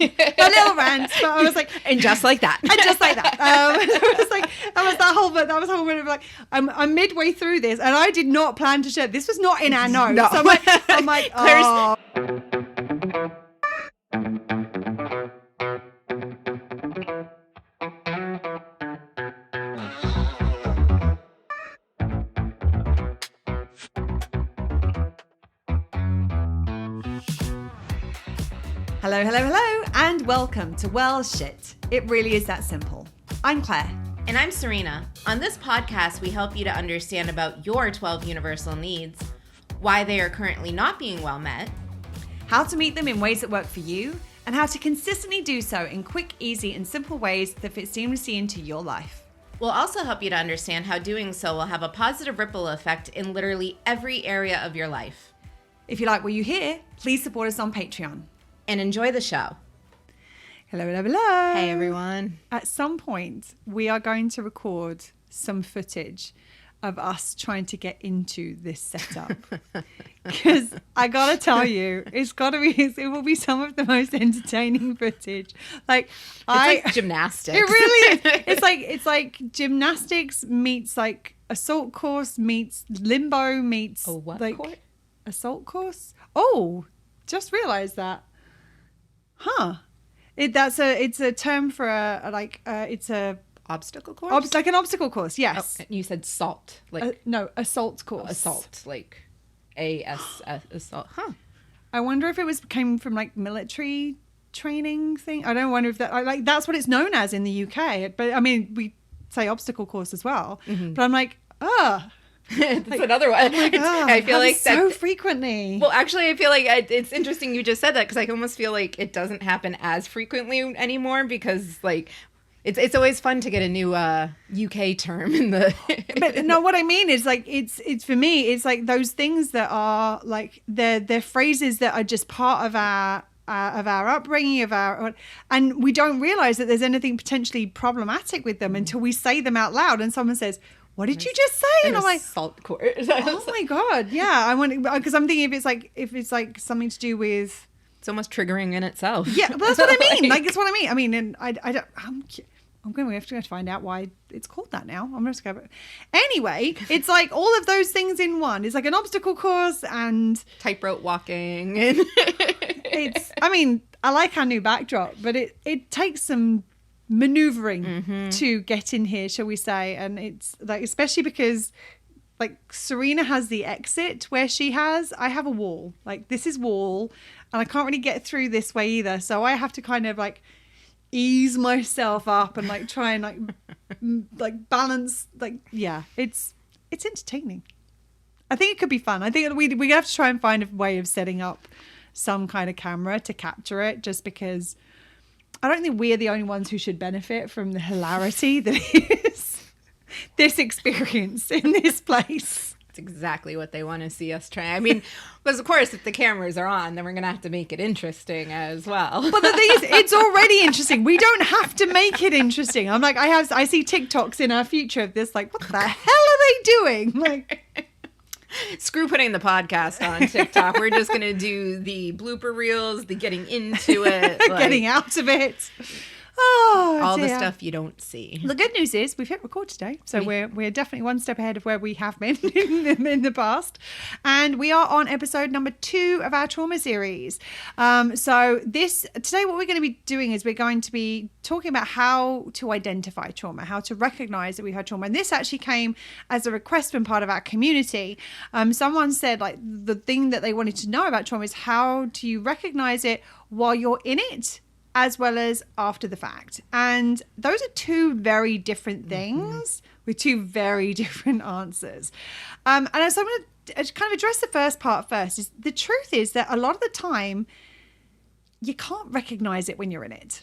My little rant, but I was like, and just like that. and just like that. It was like that was the whole bit of like I'm midway through this, and I did not plan to share. This was not in our notes. No. So I'm like, oh. Hello, hello, hello, and welcome to Well Shit. It really is that simple. I'm Claire. And I'm Serena. On this podcast, we help you to understand about your 12 universal needs, why they are currently not being well met, how to meet them in ways that work for you, and how to consistently do so in quick, easy, and simple ways that fit seamlessly into your life. We'll also help you to understand how doing so will have a positive ripple effect in literally every area of your life. If you like what you hear, please support us on Patreon. And enjoy the show. Hello, hello, hello. Hey, everyone. At some point, we are going to record some footage of us trying to get into this setup. Because I gotta tell you, it will be some of the most entertaining footage. Like gymnastics. It really is. It's like gymnastics meets like assault course meets limbo meets course? Assault course. Oh, just realized that. Huh. It's a term for it's a obstacle course? like an obstacle course, yes. Oh, you said salt. No, assault course. Assault, like A-S-S, assault. Huh. I wonder if it came from like military training thing. I don't wonder if that's what it's known as in the UK. But I mean, we say obstacle course as well. Mm-hmm. But I'm like, It's another one. I feel like so frequently. Well, actually, I feel like it's interesting you just said that because I almost feel like it doesn't happen as frequently anymore because like it's always fun to get a new UK term in the. But no, what I mean is like it's for me it's like those things that are like they're phrases that are just part of our upbringing and we don't realize that there's anything potentially problematic with them until we say them out loud and someone says, what did you just say? And I'm like, assault course. Oh my God. Yeah. I want because I'm thinking if it's like something to do with. It's almost triggering in itself. Yeah. But that's what I mean. Like, it's what I mean. I mean, and I don't, we have to go to find out why it's called that now. I'm just going to anyway, it's like all of those things in one. It's like an obstacle course and tightrope walking. And I like our new backdrop, but it takes some maneuvering to get in here, shall we say, and it's like especially because like Serena has the exit where I have a wall, like this is wall and I can't really get through this way either, so I have to kind of like ease myself up and like try and like balance, like it's entertaining. I think it could be fun. I think we have to try and find a way of setting up some kind of camera to capture it, just because I don't think we're the only ones who should benefit from the hilarity that is this experience in this place. It's exactly what they want to see us try. I mean, because of course, if the cameras are on, then we're going to have to make it interesting as well. But the thing is, it's already interesting. We don't have to make it interesting. I'm like, I see TikToks in our future of this, like, what the hell are they doing? Like, screw putting the podcast on TikTok. We're just going to do the blooper reels, the getting into it. Getting out of it. Oh, all dear. the stuff you don't see. The good news is we've hit record today. So we're definitely one step ahead of where we have been in the past. And we are on episode number 2 of our trauma series. So today what we're going to be doing is we're going to be talking about how to identify trauma, how to recognize that we had trauma. And this actually came as a request from part of our community. Someone said like the thing that they wanted to know about trauma is how do you recognize it while you're in it, as well as after the fact. And those are two very different things with two very different answers. And so I'm going to kind of address the first part first. Is the truth is that a lot of the time, you can't recognize it when you're in it.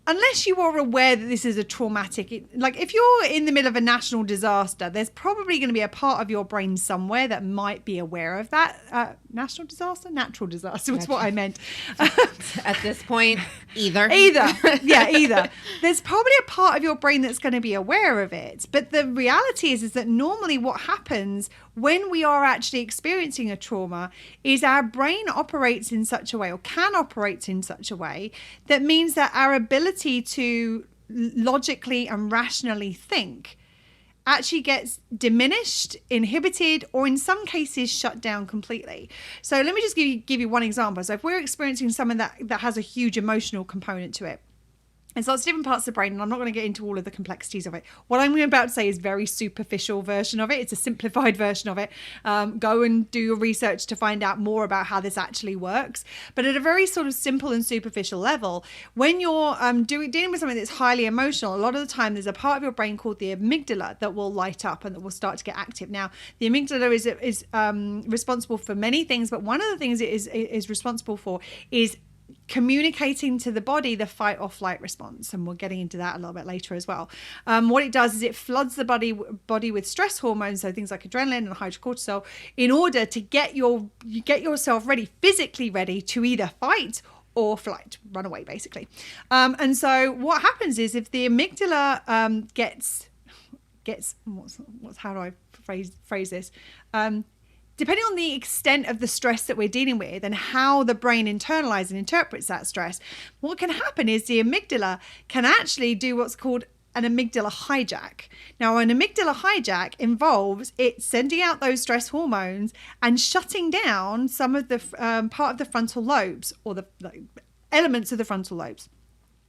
Unless you are aware that this is a traumatic, like if you're in the middle of a national disaster, there's probably going to be a part of your brain somewhere that might be aware of that. National disaster? Natural disaster was what I meant. At this point, either. Yeah, either. There's probably a part of your brain that's going to be aware of it. But the reality is that normally what happens when we are actually experiencing a trauma is our brain operates in such a way, or can operate in such a way, that means that our ability to logically and rationally think actually gets diminished, inhibited, or in some cases shut down completely. So let me just give you one example. So if we're experiencing something that has a huge emotional component to it, there's lots of different parts of the brain, and I'm not going to get into all of the complexities of it. What I'm about to say is very superficial version of it. It's a simplified version of it. Go and do your research to find out more about how this actually works. But at a very sort of simple and superficial level, when you're dealing with something that's highly emotional, a lot of the time there's a part of your brain called the amygdala that will light up and that will start to get active. Now, the amygdala is responsible for many things, but one of the things it is responsible for is communicating to the body the fight or flight response, and we're getting into that a little bit later as well. What it does is it floods the body with stress hormones, so things like adrenaline and hydrocortisol, in order to get yourself ready, physically ready, to either fight or flight, run away, basically. And so what happens is, if the amygdala gets how do I phrase this? Depending on the extent of the stress that we're dealing with and how the brain internalizes and interprets that stress, what can happen is the amygdala can actually do what's called an amygdala hijack. Now, an amygdala hijack involves it sending out those stress hormones and shutting down some of the part of the frontal lobes, or the elements of the frontal lobes.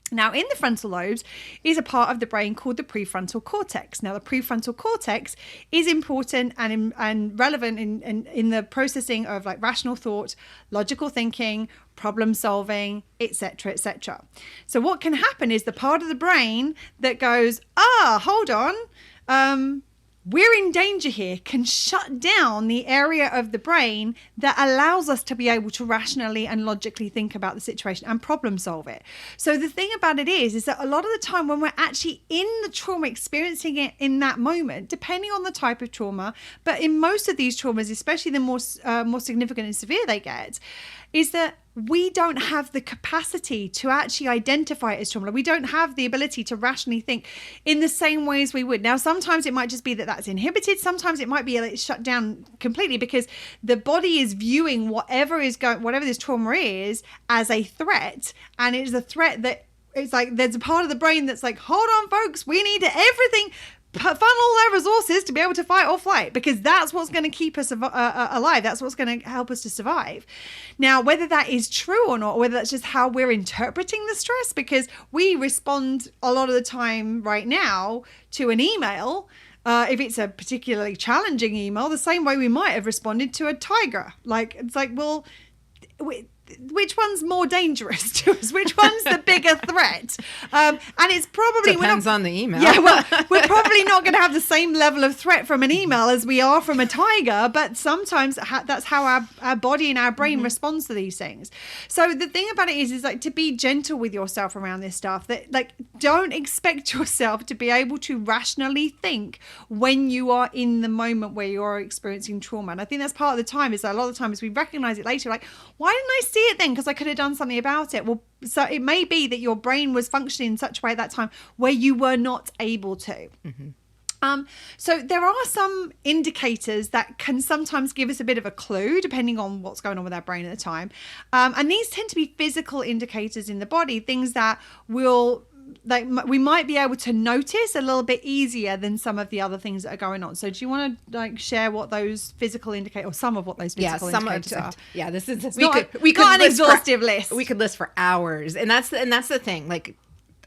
Now, in the frontal lobes is a part of the brain called the prefrontal cortex. Now, the prefrontal cortex is important and relevant in the processing of like rational thought, logical thinking, problem solving, etc., etc. So what can happen is the part of the brain that goes, hold on, we're in danger here, can shut down the area of the brain that allows us to be able to rationally and logically think about the situation and problem solve it. So the thing about it is that a lot of the time when we're actually in the trauma, experiencing it in that moment, depending on the type of trauma, but in most of these traumas, especially the more significant and severe they get, is that we don't have the capacity to actually identify it as trauma. We don't have the ability to rationally think in the same way as we would. Now, sometimes it might just be that that's inhibited. Sometimes it might be like shut down completely because the body is viewing whatever this trauma is as a threat. And it is a threat that it's like there's a part of the brain that's like, hold on, folks, we need everything. Funnel our resources to be able to fight or flight, because that's what's going to keep us alive. That's what's going to help us to survive. Now, whether that is true or not, or whether that's just how we're interpreting the stress, because we respond a lot of the time right now to an email, if it's a particularly challenging email, the same way we might have responded to a tiger. Like, it's like, well, which one's more dangerous to us? Which one's the bigger threat? And it's probably depends on the email. Yeah, well, we're probably not going to have the same level of threat from an email as we are from a tiger, but sometimes that's how our body and our brain responds to these things. So the thing about it is like to be gentle with yourself around this stuff. That like don't expect yourself to be able to rationally think when you are in the moment where you're experiencing trauma. And I think that's part of the time is that a lot of the times we recognize it later, like, why didn't I see it then? Because I could have done something about it. Well, so it may be that your brain was functioning in such a way at that time where you were not able to. So there are some indicators that can sometimes give us a bit of a clue depending on what's going on with our brain at the time. And these tend to be physical indicators in the body, things that will we might be able to notice a little bit easier than some of the other things that are going on. So do you want to like share what those physical indicators, or some of what those physical indicators are? Yeah, this is we could an exhaustive list. We could list for hours, and that's the thing. Like,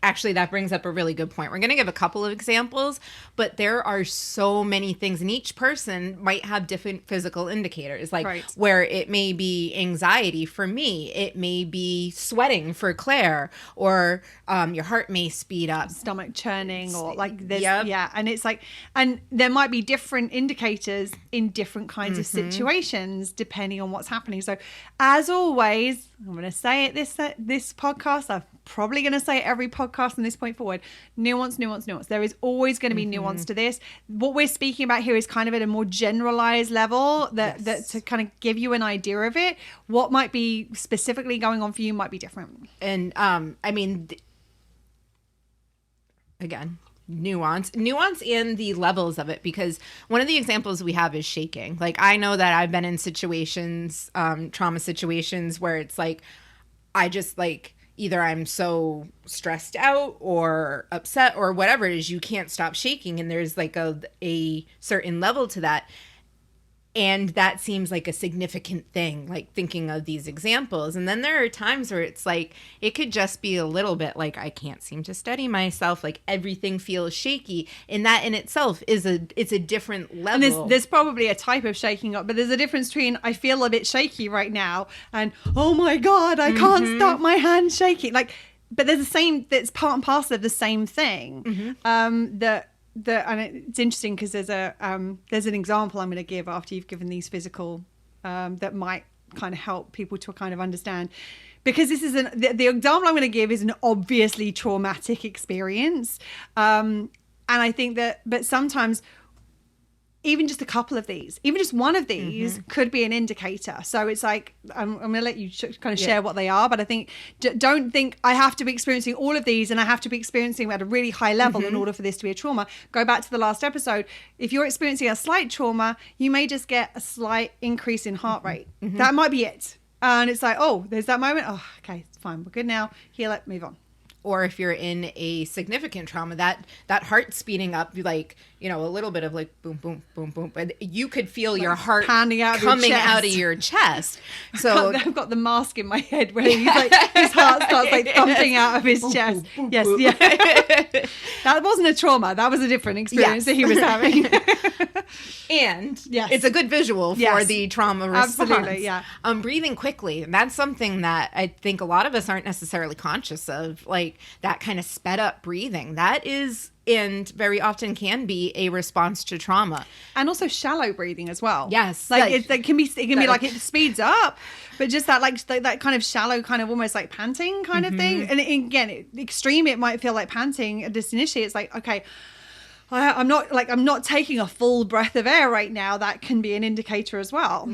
actually, that brings up a really good point. We're going to give a couple of examples, but there are so many things, and each person might have different physical indicators. Like where it may be anxiety for me, it may be sweating for Claire, or your heart may speed up, stomach churning, or like this. Yeah, and it's like, and there might be different indicators in different kinds of situations depending on what's happening. So, as always, I'm going to say it this podcast. I'm probably going to say it every podcast from this point forward. Nuance. There is always going to be nuance to this. What we're speaking about here is kind of at a more generalized level that to kind of give you an idea of it. What might be specifically going on for you might be different. And I mean, again, nuance and the levels of it, because one of the examples we have is shaking. Like, I know that I've been in situations, trauma situations, where it's like, I just like, either I'm so stressed out or upset or whatever it is, you can't stop shaking, and there's like a certain level to that. And that seems like a significant thing, like thinking of these examples. And then there are times where it's like, it could just be a little bit like, I can't seem to steady myself. Like, everything feels shaky. And that in itself it's a different level. And there's probably a type of shaking up, but there's a difference between I feel a bit shaky right now and, oh my God, I can't stop my hand shaking. Like, but there's that's part and parcel of the same thing. And it's interesting because there's an example I'm going to give after you've given these physical that might kind of help people to kind of understand, because this is the example I'm going to give is an obviously traumatic experience, and I think that, but sometimes even just a couple of these, even just one of these could be an indicator. So it's like, I'm going to let you kind of share what they are, but I think, don't think I have to be experiencing all of these and I have to be experiencing them at a really high level in order for this to be a trauma. Go back to the last episode. If you're experiencing a slight trauma, you may just get a slight increase in heart rate. That might be it. And it's like, oh, there's that moment. Oh, okay, it's fine. We're good now. Heal it, move on. Or if you're in a significant trauma, that heart speeding up, like, you know, a little bit of like boom, boom, boom, boom, but you could feel like your heart coming out of your chest. So I've got the mask in my head where he's like, his heart starts like thumping out of his chest. Yes, yeah. That wasn't a trauma. That was a different experience that he was having. And it's a good visual for the trauma response. Absolutely, yeah. Breathing quickly. That's something that I think a lot of us aren't necessarily conscious of, like that kind of sped up breathing. That is, and very often can be, a response to trauma. And also shallow breathing as well. Yes. Like it can be like it speeds up, but just that like that kind of shallow, kind of almost like panting kind of thing. And again, extreme, it might feel like panting. Just initially, it's like, okay, I'm not taking a full breath of air right now. That can be an indicator as well.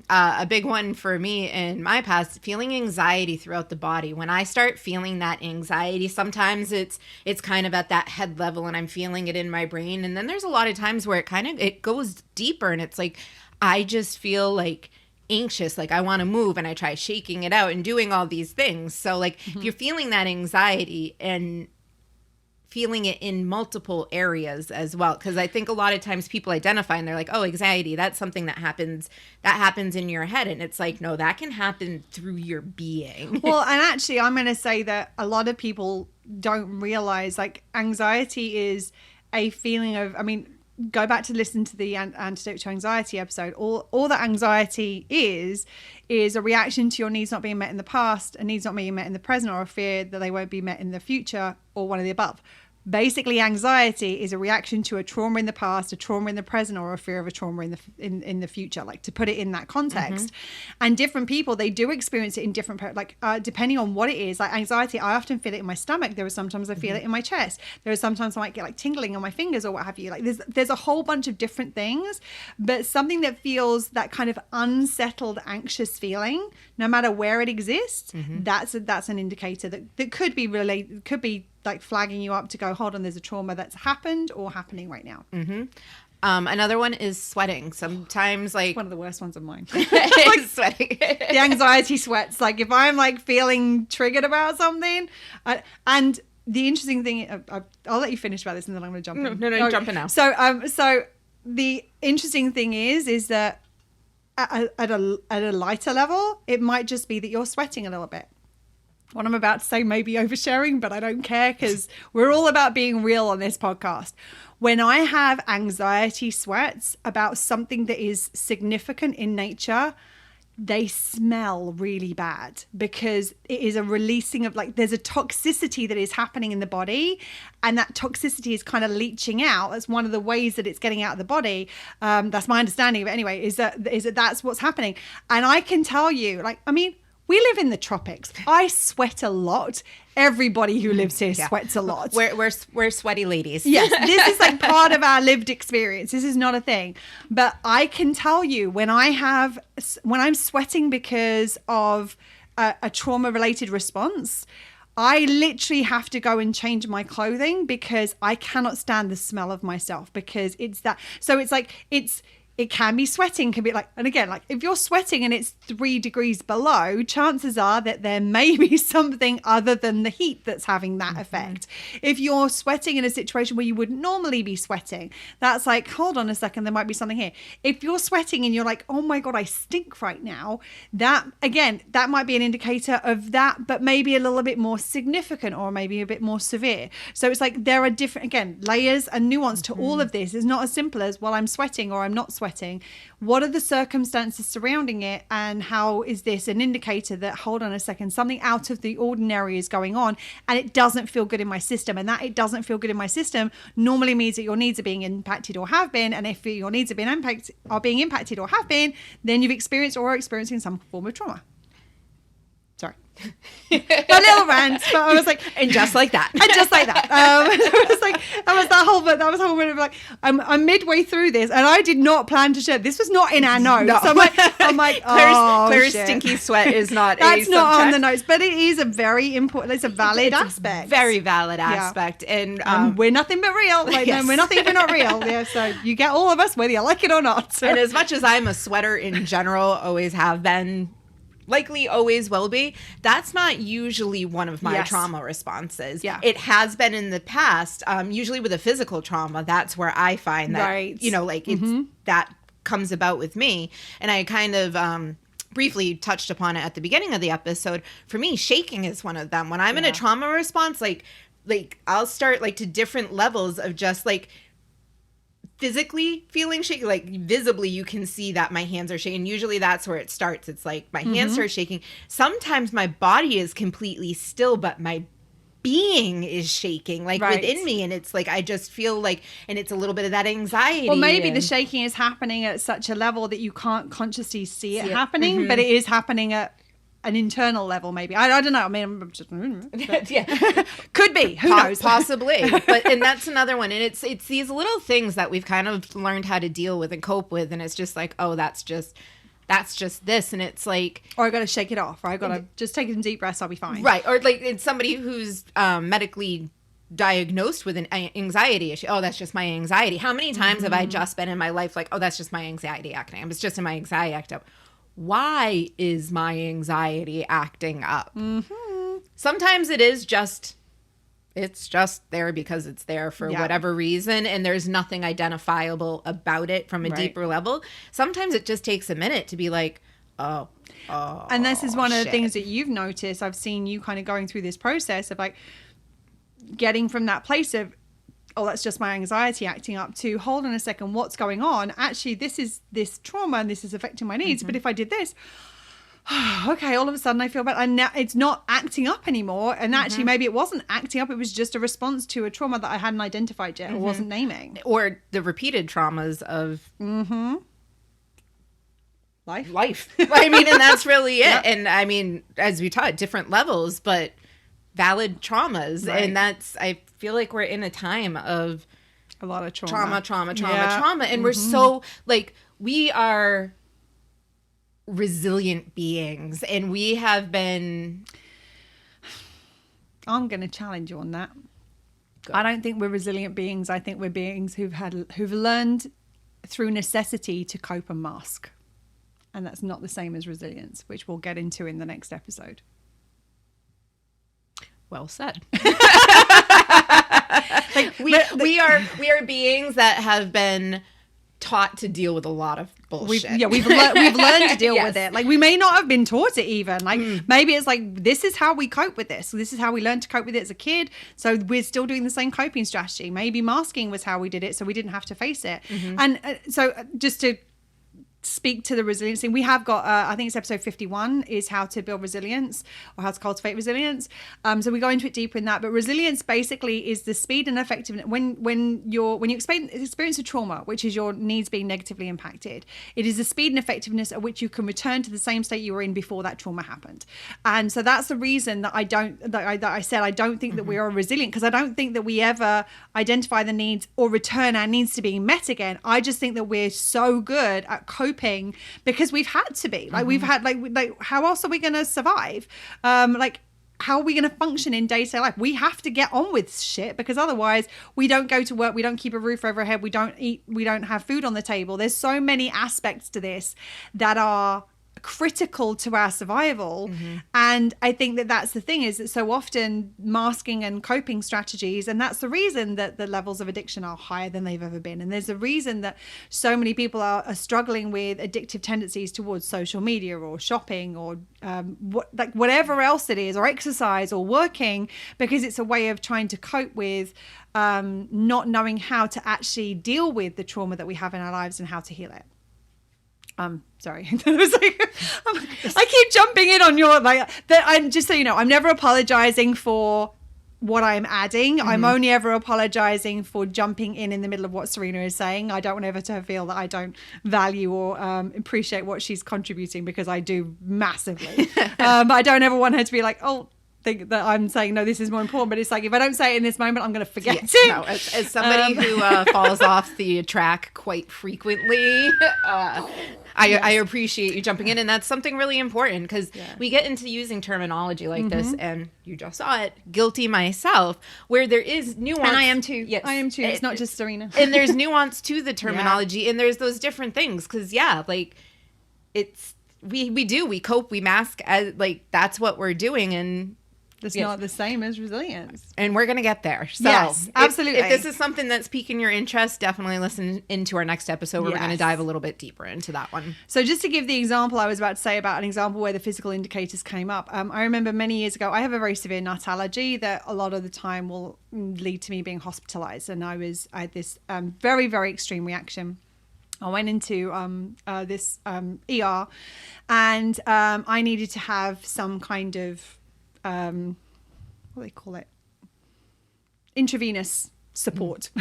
A big one for me in my past, feeling anxiety throughout the body. When I start feeling that anxiety, sometimes it's kind of at that head level and I'm feeling it in my brain. And then there's a lot of times where it goes deeper and it's like, I just feel like anxious, like I want to move, and I try shaking it out and doing all these things. So like if you're feeling that anxiety and feeling it in multiple areas as well, because I think a lot of times people identify and they're like, oh, anxiety, that's something that happens in your head, and it's like, no, that can happen through your being. Well, and actually I'm going to say that a lot of people don't realize, like, anxiety is a feeling of, I mean, go back to listen to the antidote to anxiety episode. All that anxiety is a reaction to your needs not being met in the past, and needs not being met in the present, or a fear that they won't be met in the future, or one of the above. Basically, anxiety is a reaction to a trauma in the past, a trauma in the present, or a fear of a trauma in the future, like, to put it in that context. And different people, they do experience it in different, depending on what it is. Like anxiety, I often feel it in my stomach. There are sometimes I feel it in my chest. There are sometimes I might get like tingling on my fingers or what have you. Like there's a whole bunch of different things, but something that feels that kind of unsettled, anxious feeling, no matter where it exists, that's an indicator that could be related, could be like flagging you up to go, hold on, there's a trauma that's happened or happening right now. Another one is sweating. Sometimes, like, one of the worst ones of mine. Like, sweating. The anxiety sweats. Like if I'm like feeling triggered about something, and the interesting thing, I'll let you finish about this and then I'm going to jump in. No, jump in now. So the interesting thing is that at a lighter level, it might just be that you're sweating a little bit. What I'm about to say may be oversharing, but I don't care, because we're all about being real on this podcast. When I have anxiety sweats about something that is significant in nature, they smell really bad, because it is a releasing of, like, there's a toxicity that is happening in the body, and that toxicity is kind of leaching out. That's one of the ways that it's getting out of the body. That's my understanding of it anyway, is that that's what's happening. And I can tell you, like, I mean, we live in the tropics. I sweat a lot. Everybody who lives here sweats a lot. We're sweaty ladies. Yes, this is like part of our lived experience. This is not a thing. But I can tell you, when I'm sweating because of a trauma-related response, I literally have to go and change my clothing because I cannot stand the smell of myself, because it's that. So it's like, it can be sweating, can be like, and again, like if you're sweating and it's 3 degrees below, chances are that there may be something other than the heat that's having that effect. If you're sweating in a situation where you wouldn't normally be sweating, that's like, hold on a second, there might be something here. If you're sweating and you're like, oh my God, I stink right now, that again, that might be an indicator of that, but maybe a little bit more significant or maybe a bit more severe. So it's like there are different, again, layers and nuance to all of this. It's not as simple as, well, I'm sweating or I'm not sweating. What are the circumstances surrounding it, and how is this an indicator that, hold on a second, something out of the ordinary is going on and it doesn't feel good in my system, and that it doesn't feel good in my system normally means that your needs are being impacted or have been, and if your needs are being impacted or have been, then you've experienced or are experiencing some form of trauma. Sorry. My little rant, but I was like, and just like that, and just like that, it was like that was whole bit of like, I'm midway through this, and I did not plan to share. This was not in our notes. No. So I'm like, Claire's shit. stinky sweat is not. That's a not subject. on the notes, but it is a very important. It's a valid aspect. Very valid aspect, and we're nothing but real. Like, yes. no, we're nothing if we're not real. Yeah, so you get all of us whether you like it or not. So. And as much as I'm a sweater in general, always have been, likely always will be, that's not usually one of my trauma responses. Yeah. It has been in the past. Usually with a physical trauma, that's where I find that, like it's that comes about with me. And I kind of briefly touched upon it at the beginning of the episode. For me, shaking is one of them. When I'm in a trauma response, like I'll start like to different levels of just like physically feeling shaky, like visibly you can see that my hands are shaking. Usually that's where it starts. It's like my hands start shaking. Sometimes my body is completely still, but my being is shaking like within me, and it's like I just feel like, and it's a little bit of that anxiety. Or maybe the shaking is happening at such a level that you can't consciously see it happening, but it is happening at an internal level, maybe. I don't know. I mean, I'm just, could be. Who knows? Possibly. And that's another one. And it's these little things that we've kind of learned how to deal with and cope with. And it's just like, oh, that's just this. And it's like, or I got to shake it off. Or I got to just take some deep breaths. I'll be fine. Right. Or like it's somebody who's medically diagnosed with an anxiety issue. Oh, that's just my anxiety. How many times have I just been in my life like, oh, that's just my anxiety acting. It's just in my anxiety act up. Why is my anxiety acting up? Sometimes it's just there because it's there for whatever reason, and there's nothing identifiable about it from a deeper level. Sometimes it just takes a minute to be like, oh, and this is one of the things that you've noticed. I've seen you kind of going through this process of like getting from that place of, oh, that's just my anxiety acting up, to hold on a second, what's going on? Actually, this is this trauma and this is affecting my needs. But if I did this, okay, all of a sudden I feel better. And now it's not acting up anymore. And actually, maybe it wasn't acting up. It was just a response to a trauma that I hadn't identified yet or wasn't naming. Or the repeated traumas of life. I mean, and that's really it. And I mean, as we taught, different levels, but valid traumas. And that's, I feel like we're in a time of a lot of trauma. And we're so like, we are resilient beings, and we have been. I'm going to challenge you on that. I don't think we're resilient beings. I think we're beings who've learned through necessity to cope and mask. And that's not the same as resilience, which we'll get into in the next episode. Well said. Like we are beings that have been taught to deal with a lot of bullshit. We've learned to deal with it. Like, we may not have been taught it even. Like, maybe it's like, this is how we cope with this. This is how we learned to cope with it as a kid. So we're still doing the same coping strategy. Maybe masking was how we did it, so we didn't have to face it. And so just to speak to the resiliency, we have got I think it's episode 51 is how to build resilience or how to cultivate resilience, so we go into it deeper in that. But resilience basically is the speed and effectiveness when you experience a trauma, which is your needs being negatively impacted. It is the speed and effectiveness at which you can return to the same state you were in before that trauma happened. And so that's the reason that I said I don't think that we are resilient, because I don't think that we ever identify the needs or return our needs to being met again. I just think that we're so good at coping because we've had to be, like, we've had like how else are we going to survive? Like, how are we going to function in day-to-day life? We have to get on with shit, because otherwise we don't go to work, we don't keep a roof over our head, we don't eat, we don't have food on the table. There's so many aspects to this that are critical to our survival. And I think that that's the thing, is that so often masking and coping strategies, and that's the reason that the levels of addiction are higher than they've ever been. And there's a reason that so many people are struggling with addictive tendencies towards social media or shopping or whatever else it is, or exercise or working, because it's a way of trying to cope with not knowing how to actually deal with the trauma that we have in our lives and how to heal it. Sorry. I keep jumping in on your, like, that. I'm just so you know, I'm never apologizing for what I'm adding. I'm only ever apologizing for jumping in the middle of what Serena is saying. I don't want ever to feel that I don't value or appreciate what she's contributing, because I do massively. I don't ever want her to be like, oh, think that I'm saying, no, this is more important. But it's like, if I don't say it in this moment, I'm going to forget it. No, as somebody who falls off the track quite frequently, I appreciate you jumping in. And that's something really important, because we get into using terminology like this, and you just saw it, guilty myself, where there is nuance. And I am too. Yes. I am too. It's not just Serena. And there's nuance to the terminology, and there's those different things. Because, like, it's, we cope, we mask, as, like, that's what we're doing. And it's not the same as resilience. And we're going to get there. So yes, absolutely. If this is something that's piquing your interest, definitely listen into our next episode where we're going to dive a little bit deeper into that one. So just to give the example I was about to say about an example where the physical indicators came up. I remember many years ago, I have a very severe nut allergy that a lot of the time will lead to me being hospitalized. And I had this very, very extreme reaction. I went into this ER, and I needed to have some kind of what do they call it? Intravenous support,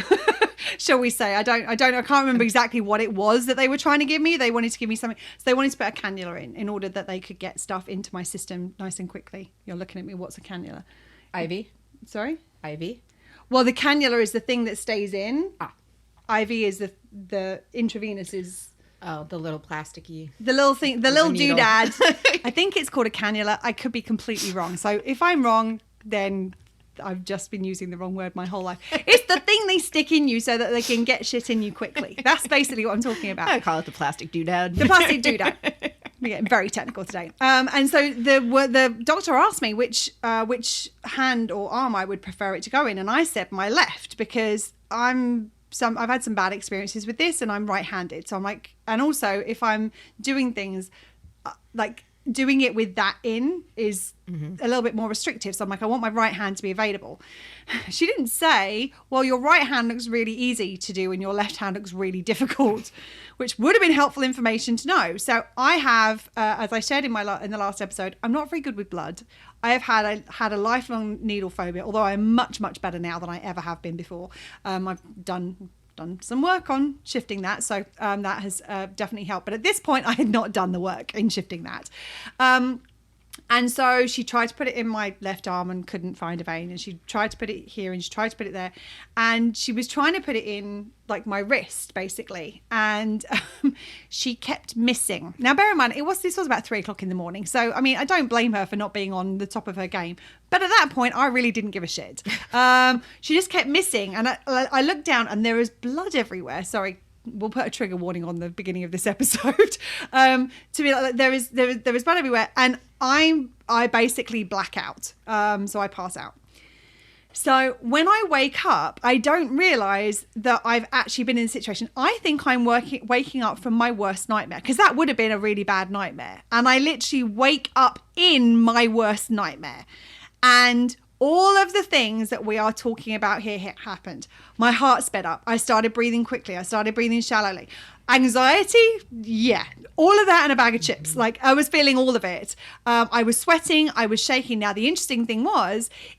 shall we say? I can't remember exactly what it was that they were trying to give me. They wanted to give me something. So they wanted to put a cannula in order that they could get stuff into my system nice and quickly. You're looking at me. What's a cannula? IV. Sorry? IV. Well, the cannula is the thing that stays in. IV is the intravenous is... Oh, the little plasticky. The little thing, the little doodad. I think it's called a cannula. I could be completely wrong. So if I'm wrong, then I've just been using the wrong word my whole life. It's the thing they stick in you so that they can get shit in you quickly. That's basically what I'm talking about. I call it the plastic doodad. The plastic doodad. We're getting very technical today. And so the doctor asked me which hand or arm I would prefer it to go in. And I said my left, because I've had some bad experiences with this, and I'm right-handed. So I'm like, and also if I'm doing things like doing it with that in is a little bit more restrictive. So I'm like, I want my right hand to be available. She didn't say, well, your right hand looks really easy to do and your left hand looks really difficult, which would have been helpful information to know. So I have, as I shared in the last episode, I'm not very good with blood. I have had a lifelong needle phobia, although I'm much, much better now than I ever have been before. I've done some work on shifting that, so that has definitely helped. But at this point, I had not done the work in shifting that. And so she tried to put it in my left arm and couldn't find a vein. And she tried to put it here and she tried to put it there. And she was trying to put it in like my wrist, basically. And she kept missing. Now, bear in mind, this was about 3 o'clock in the morning. So, I mean, I don't blame her for not being on the top of her game. But at that point, I really didn't give a shit. She just kept missing. And I looked down and there was blood everywhere. Sorry. We'll put a trigger warning on the beginning of this episode. To be like, there was blood everywhere, and I basically black out. So I pass out. So when I wake up, I don't realize that I've actually been in a situation. I think I'm waking up from my worst nightmare, because that would have been a really bad nightmare. And I literally wake up in my worst nightmare, and all of the things that we are talking about here happened. My heart sped up. I started breathing quickly. I started breathing shallowly. Anxiety, yeah, all of that and a bag of chips. Like, I was feeling all of it. I was sweating. I was shaking. Now, the interesting thing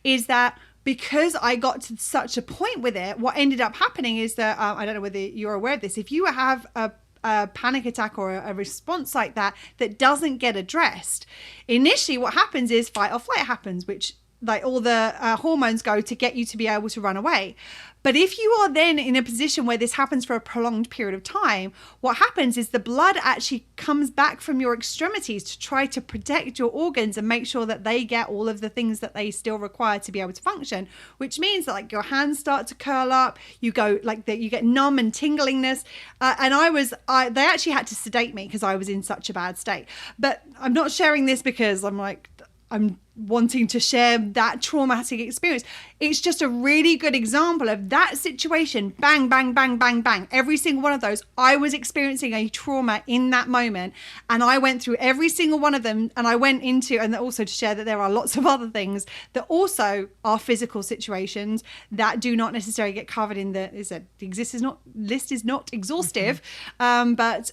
is that because I got to such a point with it, what ended up happening is that, I don't know whether you're aware of this, if you have a panic attack or a response like that doesn't get addressed, initially what happens is fight or flight happens, which all the hormones go to get you to be able to run away. But if you are then in a position where this happens for a prolonged period of time, what happens is the blood actually comes back from your extremities to try to protect your organs and make sure that they get all of the things that they still require to be able to function, which means that like your hands start to curl up, you go like that, you get numb and tinglingness. And they actually had to sedate me because I was in such a bad state. But I'm not sharing this because I'm wanting to share that traumatic experience. It's just a really good example of that situation. Bang, bang, bang, bang, bang. Every single one of those, I was experiencing a trauma in that moment. And I went through every single one of them. And I went into, and also to share that there are lots of other things that also are physical situations that do not necessarily get covered in list is not exhaustive. But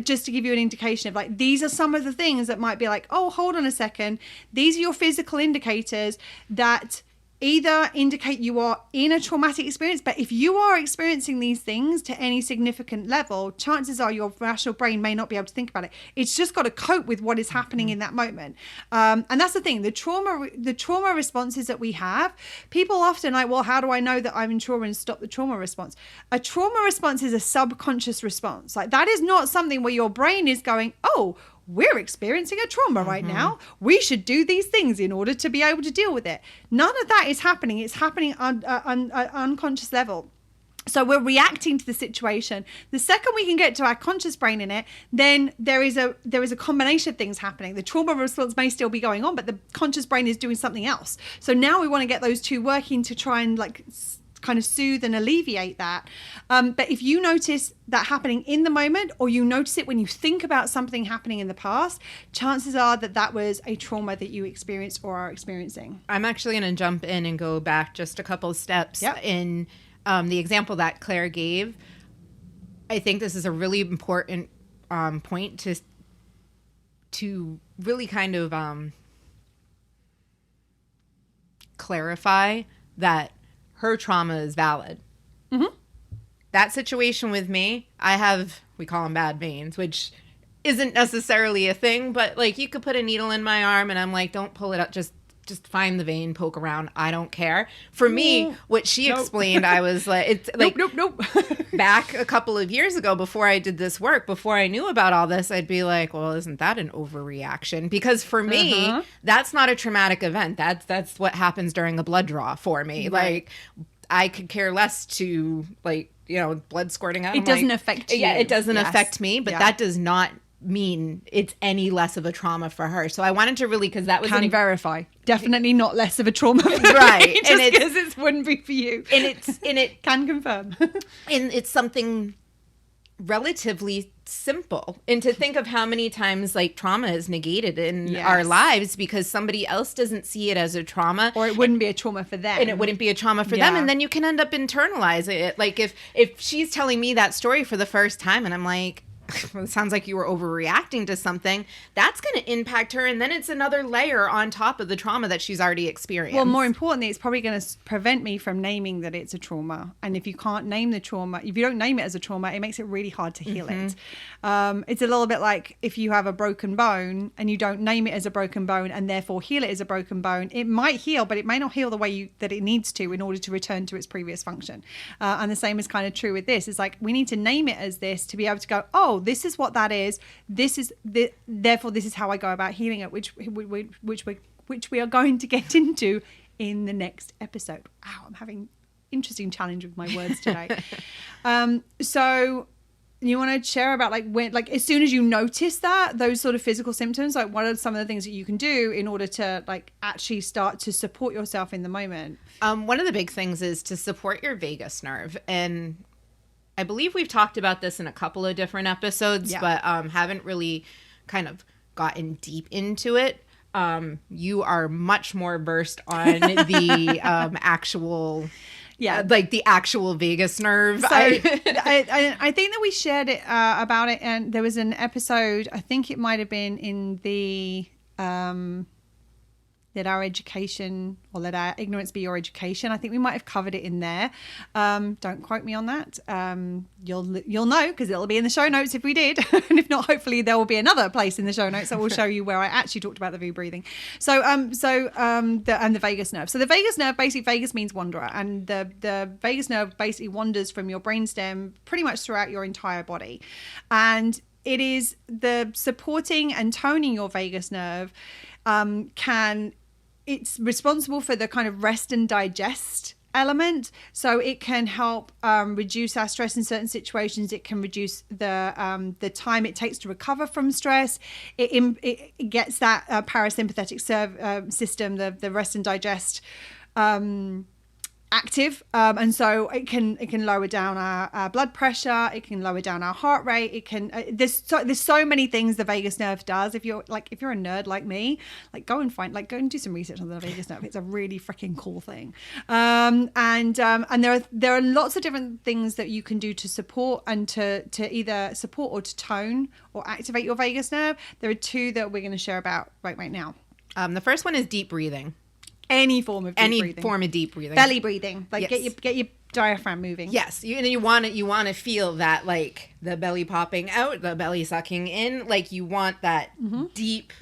just to give you an indication of like, these are some of the things that might be like, oh, hold on a second. These are your physical indicators that either indicate you are in a traumatic experience, but if you are experiencing these things to any significant level, chances are your rational brain may not be able to think about it. It's just got to cope with what is happening in that moment. And that's the thing, the trauma responses that we have, people often like, well, how do I know that I'm in trauma and stop the trauma response? A trauma response is a subconscious response. Like that is not something where your brain is going, oh, we're experiencing a trauma right now. We should do these things in order to be able to deal with it. None of that is happening. It's happening on an unconscious level. So we're reacting to the situation. The second we can get to our conscious brain in it, then there is a combination of things happening. The trauma response may still be going on, but the conscious brain is doing something else. So now we want to get those two working to try and like kind of soothe and alleviate that. But if you notice that happening in the moment, or you notice it when you think about something happening in the past, chances are that was a trauma that you experienced or are experiencing. I'm actually going to jump in and go back just a couple of steps. Yep. In the example that Claire gave. I think this is a really important point to really kind of clarify that her trauma is valid. Mm-hmm. That situation with me, we call them bad veins, which isn't necessarily a thing, but like you could put a needle in my arm and I'm like, don't pull it up, just find the vein, poke around. I don't care. For me, what she explained, I was like, it's like, nope. Back a couple of years ago, before I did this work, before I knew about all this, I'd be like, well, isn't that an overreaction? Because for me, that's not a traumatic event. That's what happens during a blood draw for me. Right. Like I could care less to like, blood squirting out. It doesn't affect you. Yeah, it doesn't affect me, but that does not mean it's any less of a trauma for her. So I wanted to really, because that was verify, definitely not less of a trauma for right me, just because it wouldn't be for you, and it can confirm. And it's something relatively simple, and to think of how many times like trauma is negated in our lives because somebody else doesn't see it as a trauma, or it wouldn't be a trauma for them, and it wouldn't be a trauma for them, and then you can end up internalizing it. Like if she's telling me that story for the first time and I'm like, it sounds like you were overreacting to something, that's going to impact her, and then it's another layer on top of the trauma that she's already experienced. Well, more importantly, it's probably going to prevent me from naming that it's a trauma. And if you can't name the trauma, if you don't name it as a trauma, it makes it really hard to heal it. It's a little bit like if you have a broken bone and you don't name it as a broken bone and therefore heal it as a broken bone, it might heal, but it may not heal the way that it needs to in order to return to its previous function. And the same is kind of true with this. It's like we need to name it as this to be able to go, oh, this is what that is. Therefore, this is how I go about healing it, which we are going to get into in the next episode. Wow, I'm having interesting challenge with my words today. So you want to share about when, as soon as you notice those sort of physical symptoms, like what are some of the things that you can do in order to actually start to support yourself in the moment? One of the big things is to support your vagus nerve, and I believe we've talked about this in a couple of different episodes, but haven't really kind of gotten deep into it. You are much more versed on the actual, the actual vagus nerve. So I think that we shared it about it, and there was an episode. I think it might have been in the let our education or let our ignorance be your education. I think we might have covered it in there. Don't quote me on that. You'll know because it'll be in the show notes if we did. And if not, hopefully there will be another place in the show notes that will show you where I actually talked about the VU breathing. And the vagus nerve. So the vagus nerve, basically vagus means wanderer, and the vagus nerve basically wanders from your brainstem pretty much throughout your entire body. And it is the supporting and toning your vagus nerve it's responsible for the kind of rest and digest element. So it can help reduce our stress in certain situations. It can reduce the time it takes to recover from stress. It gets that parasympathetic system, the rest and digest active, and so it can lower down our blood pressure. It can lower down our heart rate. It can there's so many things the vagus nerve does. If you're a nerd like me, go and do some research on the vagus nerve. It's a really freaking cool thing. And there are lots of different things that you can do to support and to either support or to tone or activate your vagus nerve. There are two that we're going to share about right now. The first one is deep breathing. Any form of deep breathing. Belly breathing. Yes. Get your diaphragm moving. Yes. You want to feel that, like, the belly popping out, the belly sucking in. Like, you want that deep,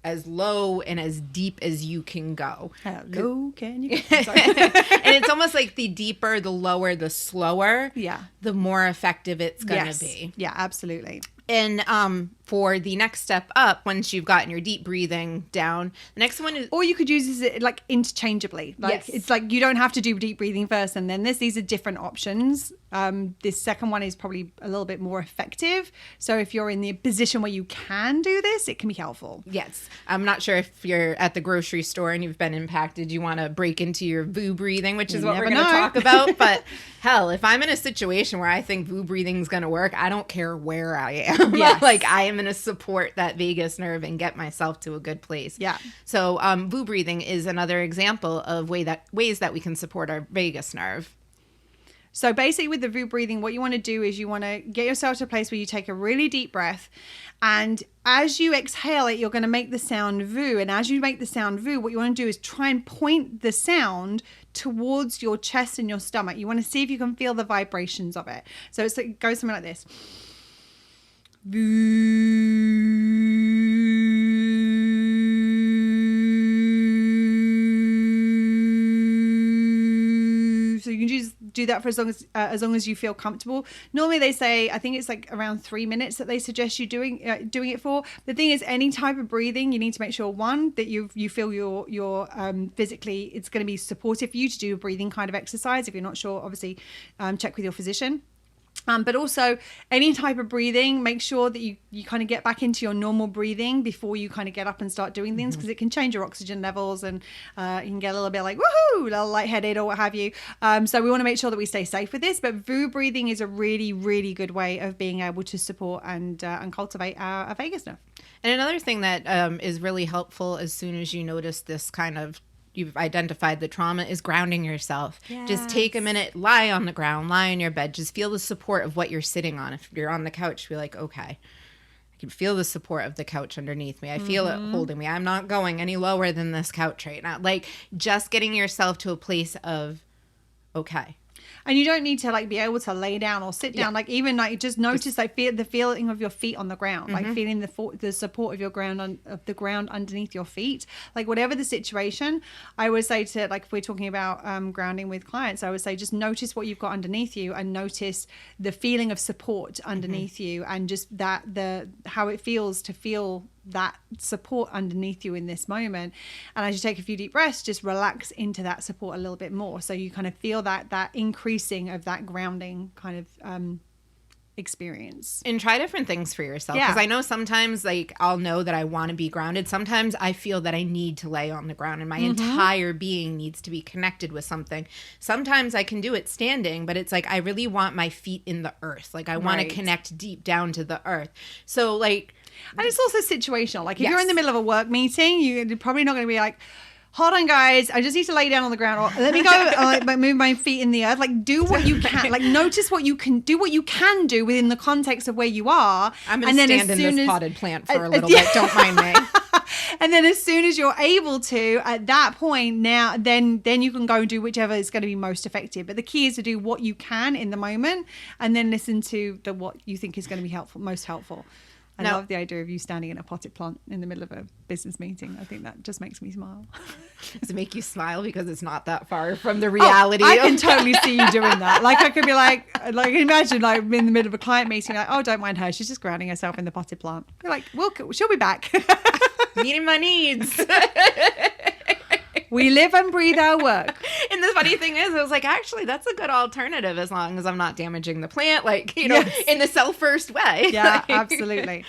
as low and as deep as you can go. How low can you go? And it's almost like the deeper, the lower, the slower. Yeah. The more effective it's going to be. Yeah, absolutely. And for the next step up, once you've gotten your deep breathing down, the next one is... Or you could use this like interchangeably. Like, yes. It's like you don't have to do deep breathing first and then these are different options. This second one is probably a little bit more effective. So if you're in the position where you can do this, it can be helpful. Yes. I'm not sure if you're at the grocery store and you've been impacted, you want to break into your VU breathing, which is what we're going to talk about. But hell, if I'm in a situation where I think VU breathing is going to work, I don't care where I am. Yes. Like, I am going to support that vagus nerve and get myself to a good place. Yeah. So VU breathing is another example of ways that we can support our vagus nerve. So basically with the VU breathing, what you want to do is you want to get yourself to a place where you take a really deep breath. And as you exhale it, you're going to make the sound VU. And as you make the sound VU, what you want to do is try and point the sound towards your chest and your stomach. You want to see if you can feel the vibrations of it. So it goes something like this. So you can just do that for as long as you feel comfortable. Normally they say, I think it's like around 3 minutes that they suggest you doing it for. The thing is, any type of breathing, you need to make sure, one, that you feel you're physically, it's going to be supportive for you to do a breathing kind of exercise. If you're not sure, obviously check with your physician. But also any type of breathing, make sure that you kind of get back into your normal breathing before you kind of get up and start doing things, because it can change your oxygen levels and you can get a little bit like, woohoo, a little lightheaded or what have you. So we want to make sure that we stay safe with this. But VU breathing is a really, really good way of being able to support and cultivate our vagus nerve. And another thing that is really helpful as soon as you notice this kind of, you've identified the trauma, is grounding yourself. Yes. Just take a minute, lie on the ground, lie on your bed, just feel the support of what you're sitting on. If you're on the couch, be like, okay, I can feel the support of the couch underneath me. I feel it holding me. I'm not going any lower than this couch right now. Like, just getting yourself to a place of, okay. And you don't need to like be able to lay down or sit down. Yeah. Like, even like just notice like feel the feeling of your feet on the ground, like feeling the support of your ground of the ground underneath your feet. Like, whatever the situation, I would say to, like, if we're talking about grounding with clients, I would say just notice what you've got underneath you and notice the feeling of support underneath you, and just how it feels to feel that support underneath you in this moment. And as you take a few deep breaths, just relax into that support a little bit more, so you kind of feel that increasing of that grounding kind of experience. And try different things for yourself, because I know sometimes, like, I'll know that I want to be grounded. Sometimes I feel that I need to lay on the ground and my entire being needs to be connected with something. Sometimes I can do it standing, but it's like I really want my feet in the earth. Like, I want to connect deep down to the earth. So, like, and it's also situational. Like, if you're in the middle of a work meeting, you're probably not going to be like, hold on, guys, I just need to lay down on the ground, or let me go move my feet in the earth. Like, do what you can. Like, notice what you can do within the context of where you are. I'm going to stand in this potted plant for a little bit. Don't mind me. And then as soon as you're able to, at that point now, then you can go and do whichever is going to be most effective. But the key is to do what you can in the moment and then listen to what you think is going to be most helpful. I love the idea of you standing in a potted plant in the middle of a business meeting. I think that just makes me smile. Does it make you smile because it's not that far from the reality? I can totally see you doing that. Like I could be like imagine like in the middle of a client meeting, like, oh, don't mind her. She's just grounding herself in the potted plant. You're like, well, she'll be back. Meeting my needs. We live and breathe our work. And the funny thing is, I was like, actually, that's a good alternative as long as I'm not damaging the plant, like, yes. in the self-first way. Yeah, absolutely.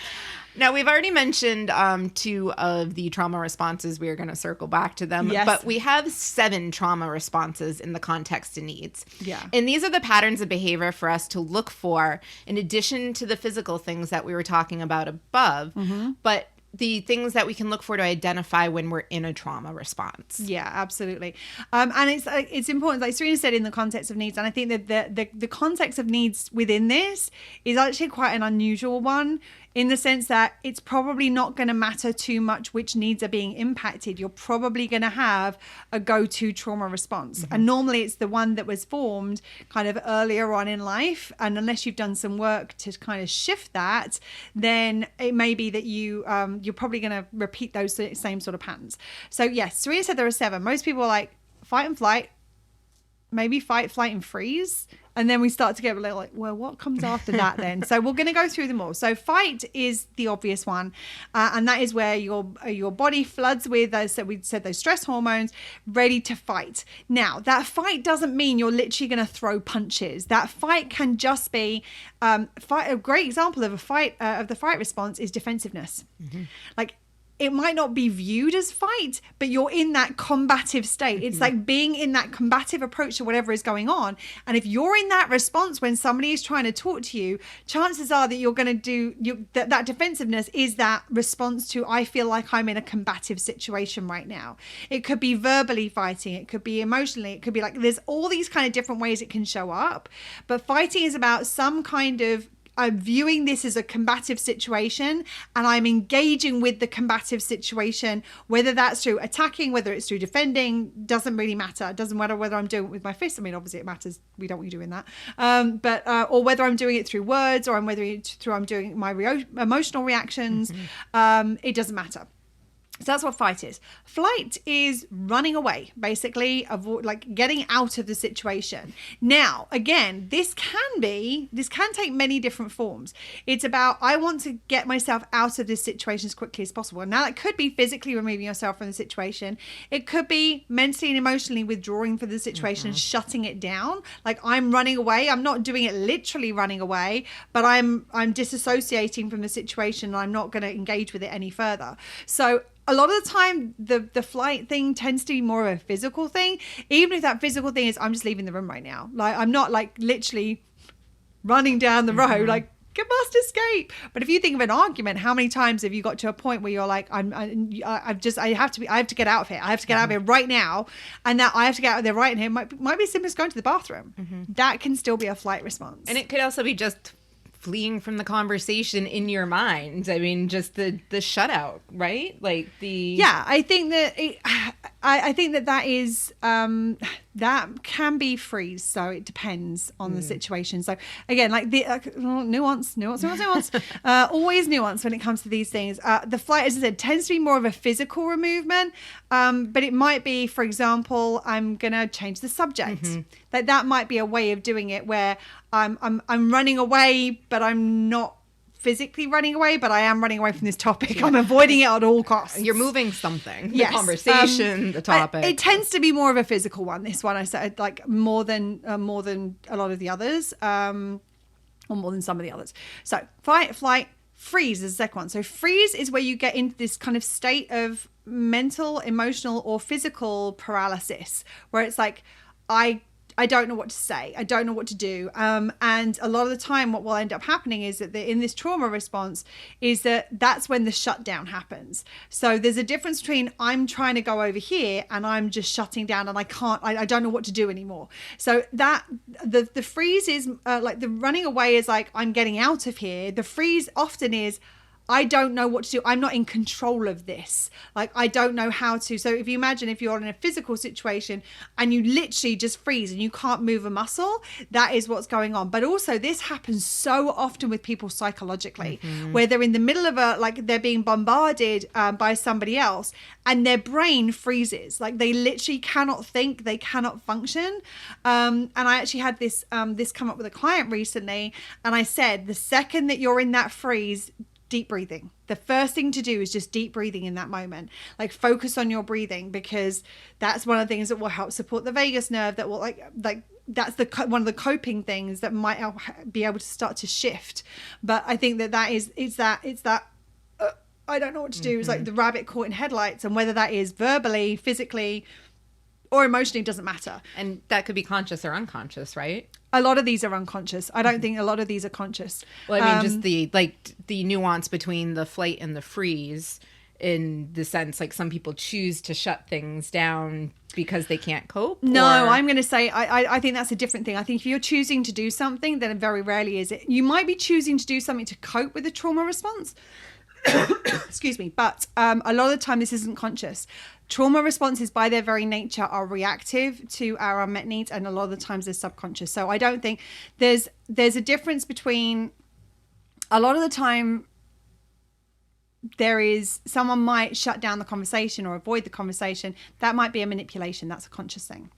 Now, we've already mentioned 2 of the trauma responses. We are going to circle back to them. Yes. But we have 7 trauma responses in the context of needs. Yeah. And these are the patterns of behavior for us to look for in addition to the physical things that we were talking about above. Mm-hmm. But the things that we can look for to identify when we're in a trauma response. Yeah, absolutely. And it's important, like Serena said, in the context of needs. And I think that the context of needs within this is actually quite an unusual one, in the sense that it's probably not going to matter too much which needs are being impacted. You're probably going to have a go-to trauma response. Mm-hmm. And normally it's the one that was formed kind of earlier on in life. And unless you've done some work to kind of shift that, then it may be that you're probably going to repeat those same sort of patterns. So yes, Serena said there are 7. Most people are like fight and flight, maybe fight, flight, and freeze. And then we start to get a little like, well, what comes after that then? So we're going to go through them all. So fight is the obvious one. And that is where your body floods with, as we said, those stress hormones, ready to fight. Now, that fight doesn't mean you're literally going to throw punches. That fight can just be, a great example of the fight response is defensiveness. Mm-hmm. Like, it might not be viewed as fight, but you're in that combative state. It's like being in that combative approach to whatever is going on. And if you're in that response when somebody is trying to talk to you, chances are that you're going to do that defensiveness is that response to, I feel like I'm in a combative situation right now. It could be verbally fighting. It could be emotionally. It could be like, there's all these kind of different ways it can show up. But fighting is about some kind of, I'm viewing this as a combative situation and I'm engaging with the combative situation, whether that's through attacking, whether it's through defending, doesn't really matter. It doesn't matter whether I'm doing it with my fist. I mean, obviously it matters. We don't want you doing that. Or whether I'm doing it through words or I'm doing my emotional reactions. Mm-hmm. It doesn't matter. So that's what fight is. Flight is running away, basically, like getting out of the situation. Now, again, this can take many different forms. It's about, I want to get myself out of this situation as quickly as possible. Now, that could be physically removing yourself from the situation. It could be mentally and emotionally withdrawing from the situation and shutting it down. Like, I'm running away. I'm not doing it literally running away, but I'm disassociating from the situation and I'm not going to engage with it any further. So a lot of the time, the flight thing tends to be more of a physical thing, even if that physical thing is, I'm just leaving the room right now. Like, I'm not like literally running down the road, like, I must escape. But if you think of an argument, how many times have you got to a point where you're like, I have to get out of here. I have to get out of here right now. And that I have to get out of there right now might be as simple as going to the bathroom. Mm-hmm. That can still be a flight response. And it could also be just fleeing from the conversation in your mind. I mean, just the shutout, right? Like I think that I think that is that can be freeze. So it depends on the situation. So again, like the nuance. Always nuance when it comes to these things. The flight, as I said, tends to be more of a physical movement, but it might be, for example, I'm gonna change the subject. Mm-hmm. Like that might be a way of doing it where I'm running away, but I'm not physically running away, but I am running away from this topic. Yeah. I'm avoiding it at all costs. You're moving something. Yes. The conversation, the topic. It tends to be more of a physical one. This one I said, like more than a lot of the others, or more than some of the others. So fight, flight, freeze is the second one. So freeze is where you get into this kind of state of mental, emotional, or physical paralysis, where it's like, I don't know what to say. I don't know what to do. And a lot of the time what will end up happening is that in this trauma response is that's when the shutdown happens. So there's a difference between I'm trying to go over here and I'm just shutting down and I don't know what to do anymore. So that the freeze is like the running away is like, I'm getting out of here. The freeze often is, I don't know what to do. I'm not in control of this. Like, I don't know how to. So if you imagine if you're in a physical situation and you literally just freeze and you can't move a muscle, that is what's going on. But also this happens so often with people psychologically, where they're in the middle of they're being bombarded by somebody else and their brain freezes. Like, they literally cannot think, they cannot function. And I actually had this come up with a client recently, and I said, the second that you're in that freeze, deep breathing. The first thing to do is just deep breathing in that moment. Like, focus on your breathing, because that's one of the things that will help support the vagus nerve, that will like that's one of the coping things that might be able to start to shift. But I think it's that I don't know what to do. It's like the rabbit caught in headlights, and whether that is verbally, physically, or emotionally, doesn't matter. And that could be conscious or unconscious, right? A lot of these are unconscious. I don't think a lot of these are conscious. Well, I mean, just the nuance between the flight and the freeze, in the sense, like, some people choose to shut things down because they can't cope. No, I'm going to say I think that's a different thing. I think if you're choosing to do something, then very rarely is it. You might be choosing to do something to cope with a trauma response. Excuse me. But a lot of the time, this isn't conscious. Trauma responses by their very nature are reactive to our unmet needs, and a lot of the times they're subconscious. So I don't think there's a difference between, a lot of the time someone might shut down the conversation or avoid the conversation. That might be a manipulation. That's a conscious thing.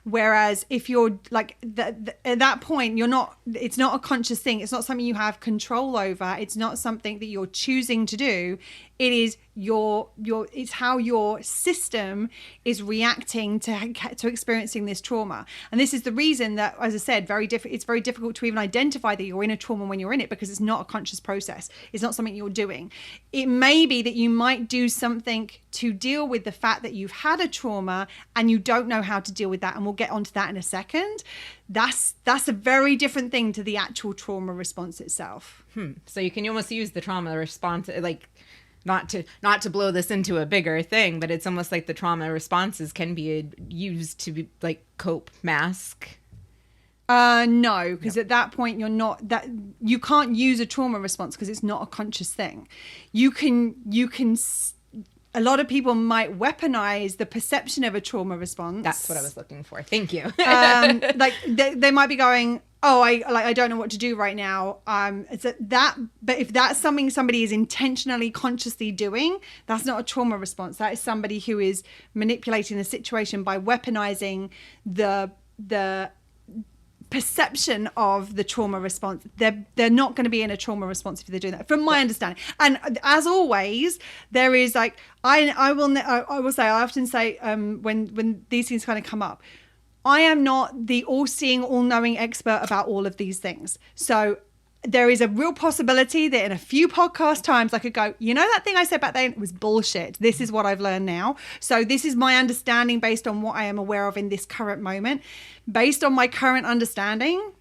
Whereas if you're like at that point, it's not a conscious thing. It's not something you have control over. It's not something that you're choosing to do. It is it's how your system is reacting to experiencing this trauma. And this is the reason that, as I said, it's very difficult to even identify that you're in a trauma when you're in it, because it's not a conscious process. It's not something you're doing. It may be that you might do something to deal with the fact that you've had a trauma and you don't know how to deal with that. And we'll get onto that in a second. That's a very different thing to the actual trauma response itself. So you can almost use the trauma response, like, not to blow this into a bigger thing, but it's almost like the trauma responses can be used to be like cope, mask. No, because at that point you can't use a trauma response because it's not a conscious thing. You can a lot of people might weaponize the perception of a trauma response. That's what I was looking for. Thank you. Like they might be going, oh, I don't know what to do right now. But if that's something somebody is intentionally, consciously doing, that's not a trauma response. That is somebody who is manipulating the situation by weaponizing the perception of the trauma response. They're not going to be in a trauma response if they're doing that, from my understanding. And as always, there is like I will say, I often say when these things kind of come up, I am not the all-seeing, all-knowing expert about all of these things. So there is a real possibility that in a few podcast times I could go, you know, that thing I said back then, it was bullshit. This is what I've learned now. So this is my understanding based on what I am aware of in this current moment. Based on my current understanding,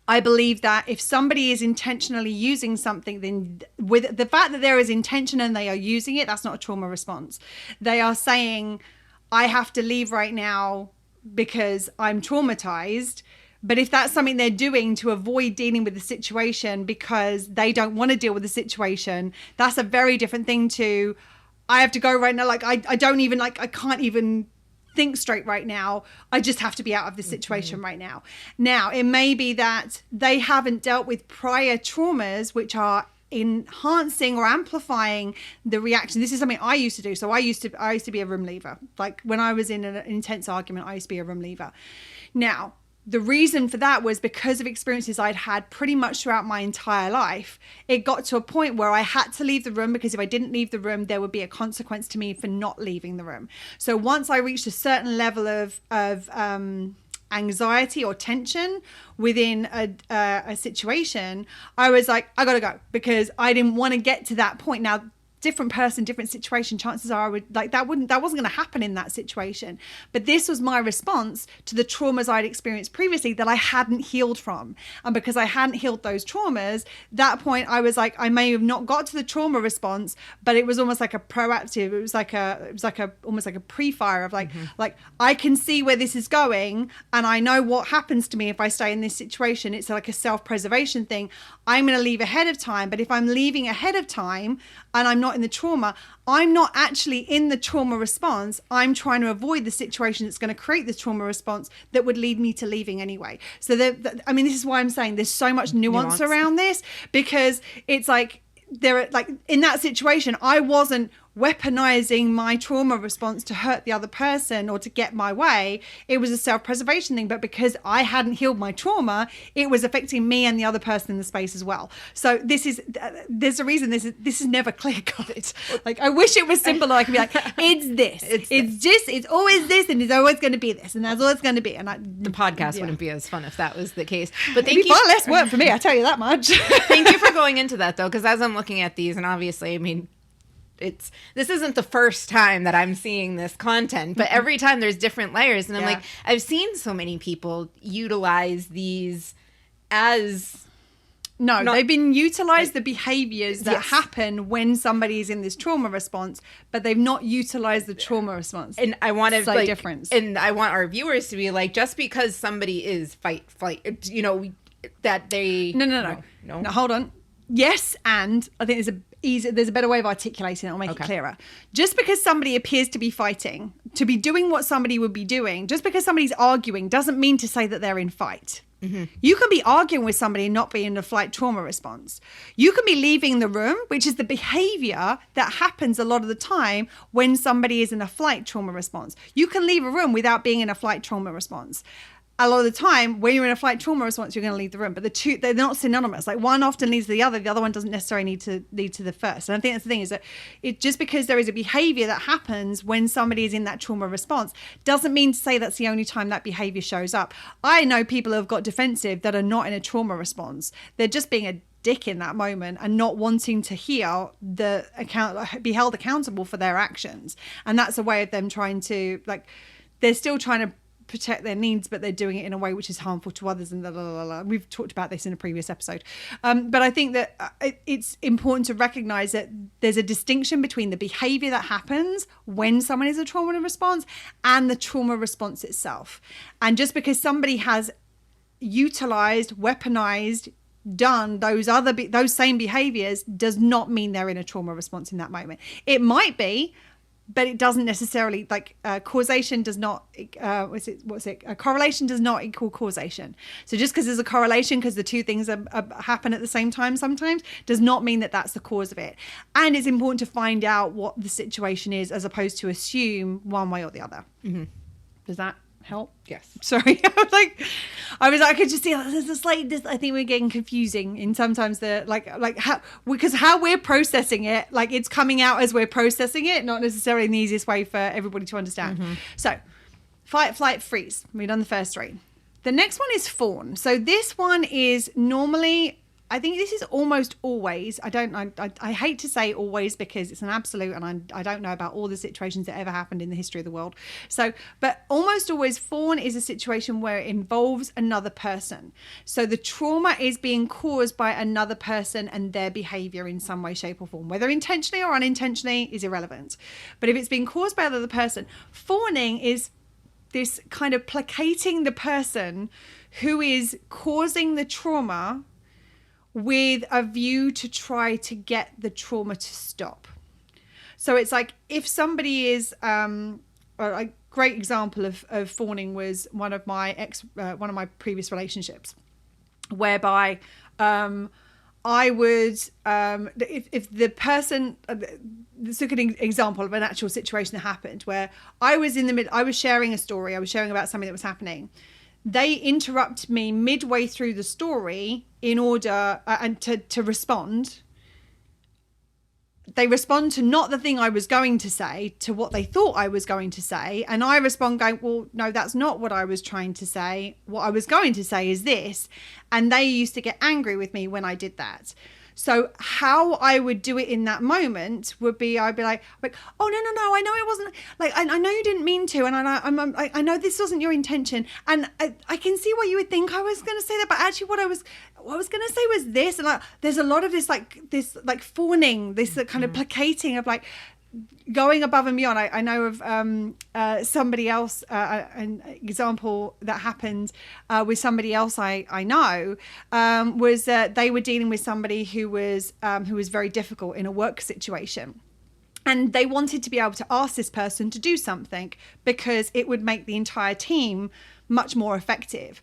I believe that if somebody is intentionally using something, then with the fact that there is intention and they are using it, that's not a trauma response. They are saying, I have to leave right now because I'm traumatized. But if that's something they're doing to avoid dealing with the situation because they don't want to deal with the situation, that's a very different thing to, I have to go right now. Like, I can't even think straight right now. I just have to be out of this situation right now. Now, it may be that they haven't dealt with prior traumas, which are enhancing or amplifying the reaction. This is something I used to do. So I used to be a room leaver. Like, when I was in an intense argument, I used to be a room leaver. Now, the reason for that was because of experiences I'd had pretty much throughout my entire life. It got to a point where I had to leave the room, because if I didn't leave the room, there would be a consequence to me for not leaving the room. So once I reached a certain level of anxiety or tension within a situation, I was like, I gotta go, because I didn't want to get to that point. Now, different person, different situation, chances are I would like that wasn't going to happen in that situation. But this was my response to the traumas I'd experienced previously that I hadn't healed from. And because I hadn't healed those traumas, that point I was like, I may have not got to the trauma response, but it was almost like a proactive, it was like a almost like a pre-fire of like I can see where this is going, and I know what happens to me if I stay in this situation. It's like a self-preservation thing. I'm going to leave ahead of time, but if I'm leaving ahead of time and I'm not in the trauma, I'm not actually in the trauma response. I'm trying to avoid the situation that's going to create the trauma response that would lead me to leaving anyway. So I mean, this is why I'm saying there's so much nuance around this, because it's like in that situation, I wasn't weaponizing my trauma response to hurt the other person or to get my way. It was a self-preservation thing, but because I hadn't healed my trauma, it was affecting me and the other person in the space as well. So there's a reason this is never clear cut. Like, I wish it was simple. I could be like, it's this, it's always this, and it's always going to be this, and that's all it's going to be. And the podcast wouldn't be as fun if that was the case. But thank you. Far less work for me, I tell you that much. Thank you for going into that though, because as I'm looking at these, and obviously, I mean, this isn't the first time that I'm seeing this content, but every time there's different layers, and I'm like, I've seen so many people utilize these as they've been utilized the behaviors that happen when somebody is in this trauma response, but they've not utilized the trauma response. And I want to difference. And I want our viewers to be like, just because somebody is fight, that they no, hold on. Yes, and I think there's a better way of articulating it. I'll make it clearer. Just because somebody appears to be fighting, to be doing what somebody would be doing, just because somebody's arguing doesn't mean to say that they're in fight. Mm-hmm. You can be arguing with somebody and not be in a flight trauma response. You can be leaving the room, which is the behavior that happens a lot of the time when somebody is in a flight trauma response. You can leave a room without being in a flight trauma response. A lot of the time, when you're in a flight trauma response, you're going to leave the room. But the two, they're not synonymous. Like, one often leads to the other. The other one doesn't necessarily need to lead to the first. And I think that's the thing, is that it just because there is a behavior that happens when somebody is in that trauma response doesn't mean to say that's the only time that behavior shows up. I know people who have got defensive that are not in a trauma response. They're just being a dick in that moment and not wanting to hear be held accountable for their actions. And that's a way of them trying to, like, they're still trying to protect their needs, but they're doing it in a way which is harmful to others, and we've talked about this in a previous episode, but I think that it's important to recognize that there's a distinction between the behavior that happens when someone is a trauma response and the trauma response itself. And just because somebody has utilized, weaponized, done those same behaviors does not mean they're in a trauma response in that moment. It might be, but it doesn't necessarily, like, causation does not, correlation does not equal causation. So just because there's a correlation, because the two things happen at the same time sometimes, does not mean that that's the cause of it. And it's important to find out what the situation is, as opposed to assume one way or the other. Mm-hmm. Does that help? Yes. Sorry. I could just see there's a slight, I think we're getting confusing in sometimes how we're processing it, like it's coming out as we're processing it, not necessarily the easiest way for everybody to understand. Mm-hmm. So fight, flight, freeze. We've done the first three. The next one is fawn. So this one is normally, I think this is almost always, I hate to say always because it's an absolute, and I don't know about all the situations that ever happened in the history of the world. So, but almost always fawn is a situation where it involves another person. So the trauma is being caused by another person and their behavior in some way, shape or form. Whether intentionally or unintentionally is irrelevant. But if it's being caused by another person, fawning is this kind of placating the person who is causing the trauma with a view to try to get the trauma to stop. So it's like, if somebody is, a great example of fawning was one of my previous relationships, whereby I would, if the person, this is a good example of an actual situation that happened, where I was in the mid, I was sharing a story, I was sharing about something that was happening. They interrupt me midway through the story in order and to respond. They respond to not the thing I was going to say, to what they thought I was going to say. And I respond going, well, no, that's not what I was trying to say. What I was going to say is this. And they used to get angry with me when I did that. So how I would do it in that moment would be, I'd be like, oh no, I know it wasn't like, I know you didn't mean to, and I know this wasn't your intention, and I can see why you would think I was going to say that, but actually what I was going to say was this, and like, there's a lot of this like fawning, this kind of placating of like going above and beyond. I know of somebody else, an example that happened with somebody else I know, was that they were dealing with somebody who was very difficult in a work situation. And they wanted to be able to ask this person to do something because it would make the entire team much more effective.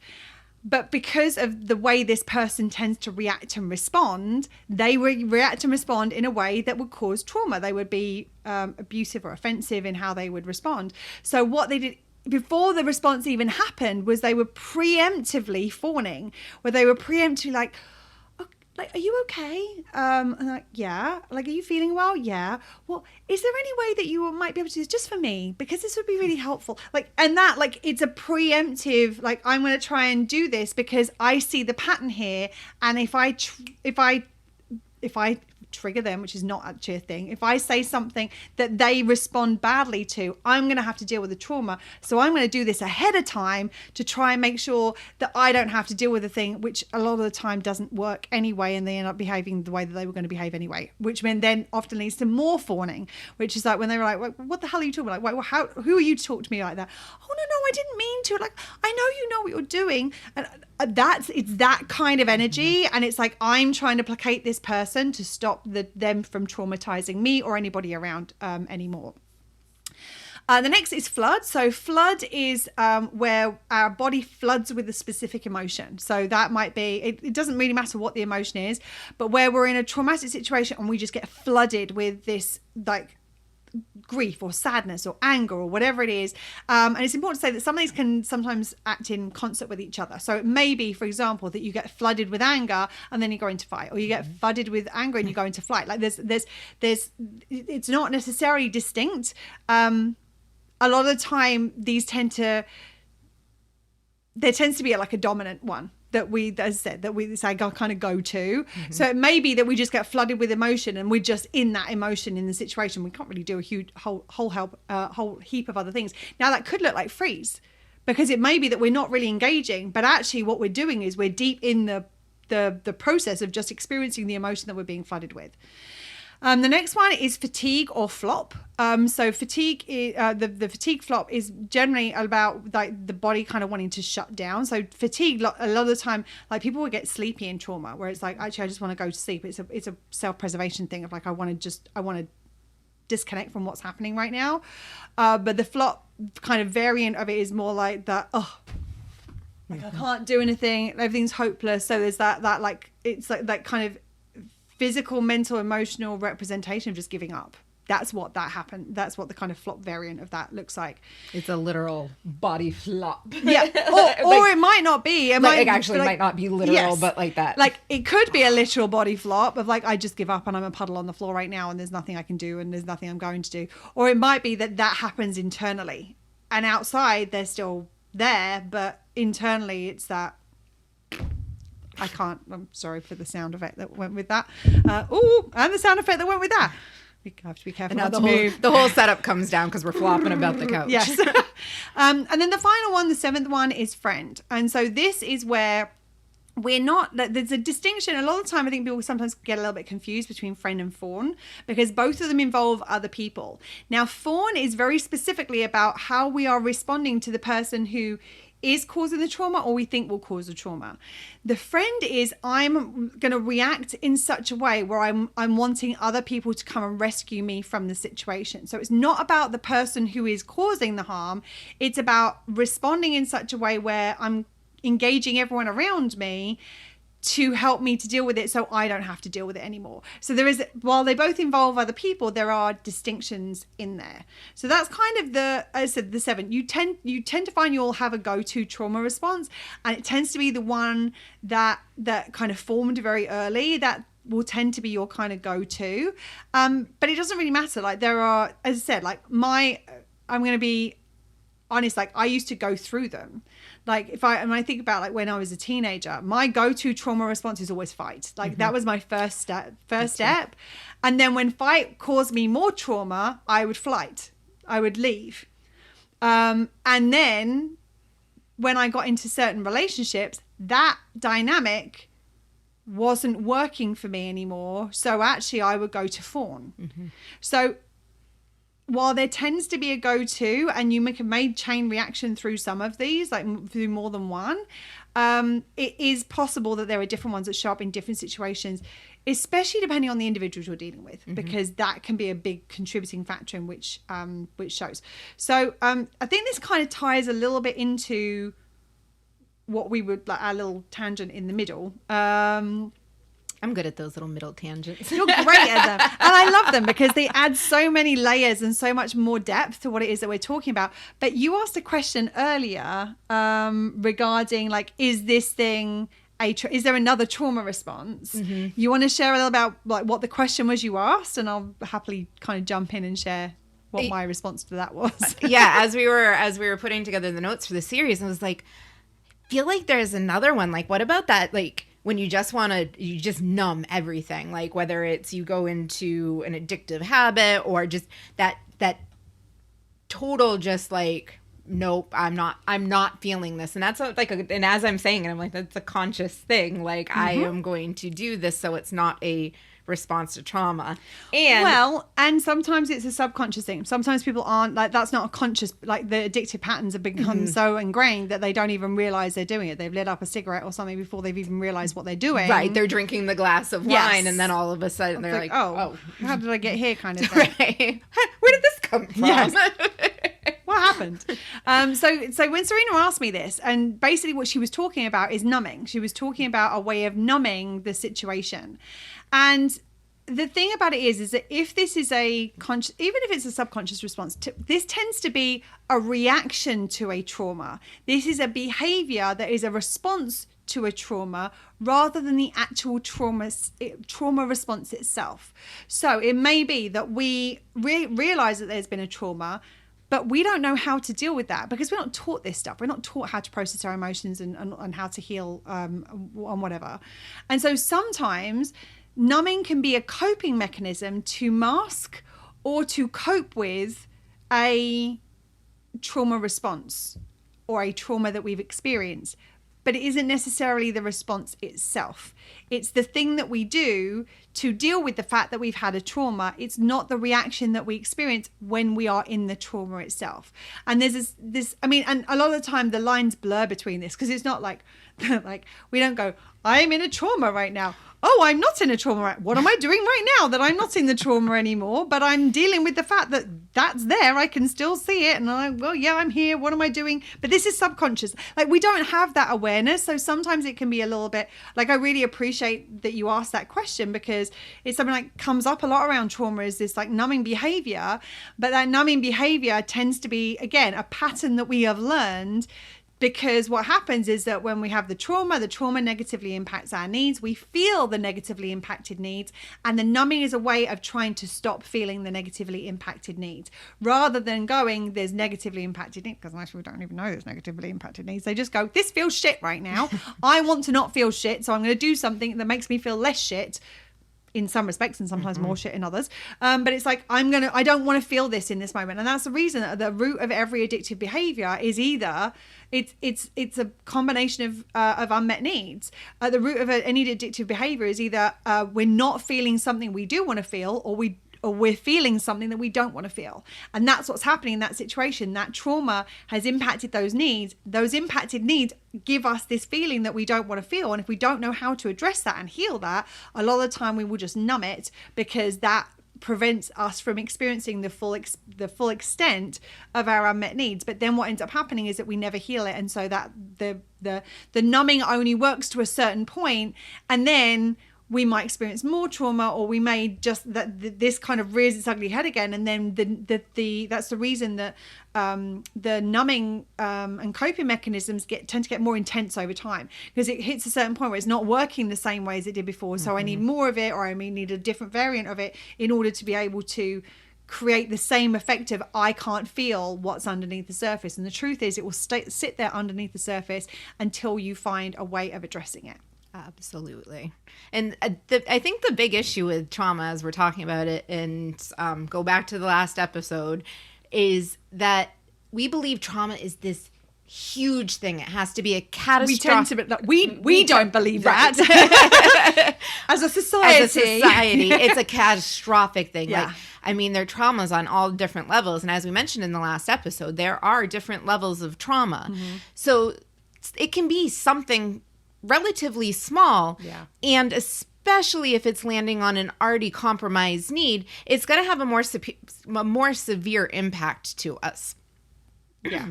But because of the way this person tends to react and respond, they would react and respond in a way that would cause trauma. They would be abusive or offensive in how they would respond. So what they did before the response even happened was they were preemptively fawning, where they were preemptively like, are you okay? And I'm like, yeah. Like, are you feeling well? Yeah. Well, is there any way that you might be able to do this just for me? Because this would be really helpful. Like, and that, like, it's a preemptive, like, I'm going to try and do this because I see the pattern here. And if I trigger them, which is not actually a thing, if I say something that they respond badly to, I'm going to have to deal with the trauma. So I'm going to do this ahead of time to try and make sure that I don't have to deal with the thing, which a lot of the time doesn't work anyway, and they end up behaving the way that they were going to behave anyway, which then often leads to more fawning, which is like when they were like, what the hell are you talking about? Like, who are you to talk to me like that? Oh, no, I didn't mean to. Like, I know you know what you're doing. And it's that kind of energy, and it's like I'm trying to placate this person to stop them from traumatizing me or anybody around anymore. The next is flood. So flood is where our body floods with a specific emotion. So that might be, it doesn't really matter what the emotion is, but where we're in a traumatic situation and we just get flooded with this like grief or sadness or anger or whatever it is. And it's important to say that some of these can sometimes act in concert with each other. So it may be, for example, that you get flooded with anger and then you go into fight, or you get flooded with anger and you go into flight. Like there's it's not necessarily distinct. A lot of the time there tends to be like a dominant one that we, as I said, that we say kind of go to. Mm-hmm. So it may be that we just get flooded with emotion and we're just in that emotion in the situation. We can't really do a huge whole heap of other things. Now that could look like freeze, because it may be that we're not really engaging, but actually what we're doing is we're deep in the process of just experiencing the emotion that we're being flooded with. The next one is fatigue or flop. So fatigue, the fatigue flop is generally about like the body kind of wanting to shut down. So fatigue, a lot of the time, like people will get sleepy in trauma, where it's like, actually, I just want to go to sleep. It's a self-preservation thing of like, I want to disconnect from what's happening right now. But the flop kind of variant of it is more like that, like I can't do anything. Everything's hopeless. So there's that like, it's like that kind of physical, mental, emotional representation of just giving up. That's what that happened. That's what the kind of flop variant of that looks like. It's a literal body flop. Yeah. Or it might not be. It might not be literal, yes, but like that. Like it could be a literal body flop of like, I just give up and I'm a puddle on the floor right now and there's nothing I can do and there's nothing I'm going to do. Or it might be that happens internally and outside they're still there, but internally it's that, I'm sorry for the sound effect that went with that. And the sound effect that went with that. We have to be careful not to move. The whole setup comes down because we're flopping about the couch. Yes. And then the final one, the seventh one, is friend. And so this is where there's a distinction. A lot of the time I think people sometimes get a little bit confused between friend and fawn, because both of them involve other people. Now fawn is very specifically about how we are responding to the person who is causing the trauma or we think will cause the trauma. The friend is, I'm going to react in such a way where I'm wanting other people to come and rescue me from the situation. So it's not about the person who is causing the harm. It's about responding in such a way where I'm engaging everyone around me to help me to deal with it so I don't have to deal with it anymore. So there is, while they both involve other people, there are distinctions in there. So that's kind of as I said, the seven. You tend to find you'll have a go-to trauma response, and it tends to be the one that kind of formed very early, that will tend to be your kind of go-to. But it doesn't really matter. Like there are, as I said, like honest, like I used to go through them. Like when I think about like when I was a teenager, my go-to trauma response is always fight. Like that was my first step. And then when fight caused me more trauma, I would flight. I would leave. And then when I got into certain relationships, that dynamic wasn't working for me anymore. So actually I would go to fawn. So while there tends to be a go-to, and you make a made chain reaction through some of these, like through more than one, it is possible that there are different ones that show up in different situations, especially depending on the individuals you're dealing with, because that can be a big contributing factor in which shows. So I think this kind of ties a little bit into what we would like our little tangent in the middle. I'm good at those little middle tangents. You're great at them. And I love them because they add so many layers and so much more depth to what it is that we're talking about. But you asked a question earlier regarding like, is this thing is there another trauma response? You want to share a little about like what the question was you asked, and I'll happily kind of jump in and share what my response to that was. Yeah, as we were putting together the notes for the series, I was like, feel like there's another one. Like, what about that? Like, when you just numb everything, like whether it's you go into an addictive habit or just that total just like, nope, I'm not feeling this. And that's and as I'm saying it, I'm like, that's a conscious thing. Like I am going to do this so it's not a response to trauma. And sometimes it's a subconscious thing. Sometimes people aren't like, that's not a conscious, like the addictive patterns have become so ingrained that they don't even realize they're doing it. They've lit up a cigarette or something before they've even realized what they're doing. Right. They're drinking the glass of wine and then all of a sudden they're like, oh, how did I get here kind of thing. Right. Where did this come from? Yes. What happened? So when Serena asked me this, and basically what she was talking about is numbing. She was talking about a way of numbing the situation. And the thing about it is that if this is a conscious, even if it's a subconscious response, this tends to be a reaction to a trauma. This is a behavior that is a response to a trauma rather than the actual trauma response itself. So it may be that we realize that there's been a trauma, but we don't know how to deal with that because we're not taught this stuff. We're not taught how to process our emotions and how to heal on whatever. And so sometimes numbing can be a coping mechanism to mask or to cope with a trauma response or a trauma that we've experienced. But it isn't necessarily the response itself. It's the thing that we do to deal with the fact that we've had a trauma. It's not the reaction that we experience when we are in the trauma itself. And there's this, I mean, and a lot of the time the lines blur between this because it's not like we don't go, I'm in a trauma right now. Oh, I'm not in a trauma right. What am I doing right now that I'm not in the trauma anymore? But I'm dealing with the fact that that's there. I can still see it. And I'm here. What am I doing? But this is subconscious. Like we don't have that awareness. So sometimes it can be a little bit like, I really appreciate that you asked that question because it's something like comes up a lot around trauma is this like numbing behavior. But that numbing behavior tends to be, again, a pattern that we have learned. Because what happens is that when we have the trauma negatively impacts our needs. We feel the negatively impacted needs. And the numbing is a way of trying to stop feeling the negatively impacted needs. Rather than going, there's negatively impacted needs. Because actually we don't even know there's negatively impacted needs. They just go, this feels shit right now. I want to not feel shit. So I'm going to do something that makes me feel less shit. In some respects and sometimes more shit in others. But it's like, I don't want to feel this in this moment. And that's the reason that the root of every addictive behavior is either it's a combination of unmet needs. The root of any addictive behavior is either we're not feeling something we do want to feel or we're feeling something that we don't want to feel. And that's what's happening in that situation. That trauma has impacted those needs. Those impacted needs give us this feeling that we don't want to feel. And if we don't know how to address that and heal that, a lot of the time we will just numb it because that prevents us from experiencing the full extent of our unmet needs. But then what ends up happening is that we never heal it. And so that the numbing only works to a certain point, and then we might experience more trauma, or we may just this kind of rears its ugly head again. And then that's the reason that the numbing and coping mechanisms tend to get more intense over time, because it hits a certain point where it's not working the same way as it did before. So I need more of it, or I may need a different variant of it in order to be able to create the same effect of I can't feel what's underneath the surface. And the truth is it will sit there underneath the surface until you find a way of addressing it. Absolutely. And I think the big issue with trauma, as we're talking about it, and go back to the last episode, is that we believe trauma is this huge thing. It has to be a catastrophic. We don't believe that. As a society, it's a catastrophic thing. Yeah. Like, I mean, there are traumas on all different levels. And as we mentioned in the last episode, there are different levels of trauma. Mm-hmm. So it can be something relatively small, and especially if it's landing on an already compromised need, it's going to have a more severe impact to us. Yeah.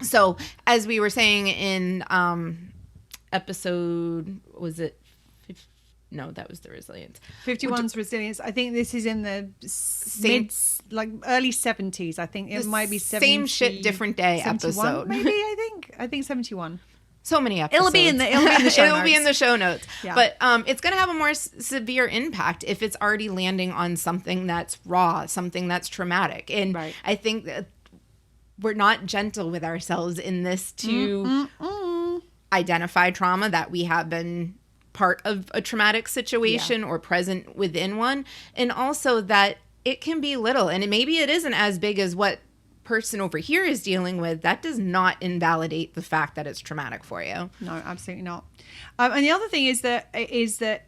So as we were saying in episode, was it? No, that was the resilience. 51's resilience. I think this is in the early 70s. I think it might be 70. Same shit, different day 71, episode. Maybe I think 71. So many episodes. It'll be in the show notes. It'll be in the show notes. Yeah. But it's going to have a more severe impact if it's already landing on something that's raw, something that's traumatic. And I think that we're not gentle with ourselves in this to identify trauma, that we have been part of a traumatic situation or present within one. And also that it can be little. And maybe it isn't as big as what person over here is dealing with. That does not invalidate the fact that it's traumatic for you. No, absolutely not. And the other thing is that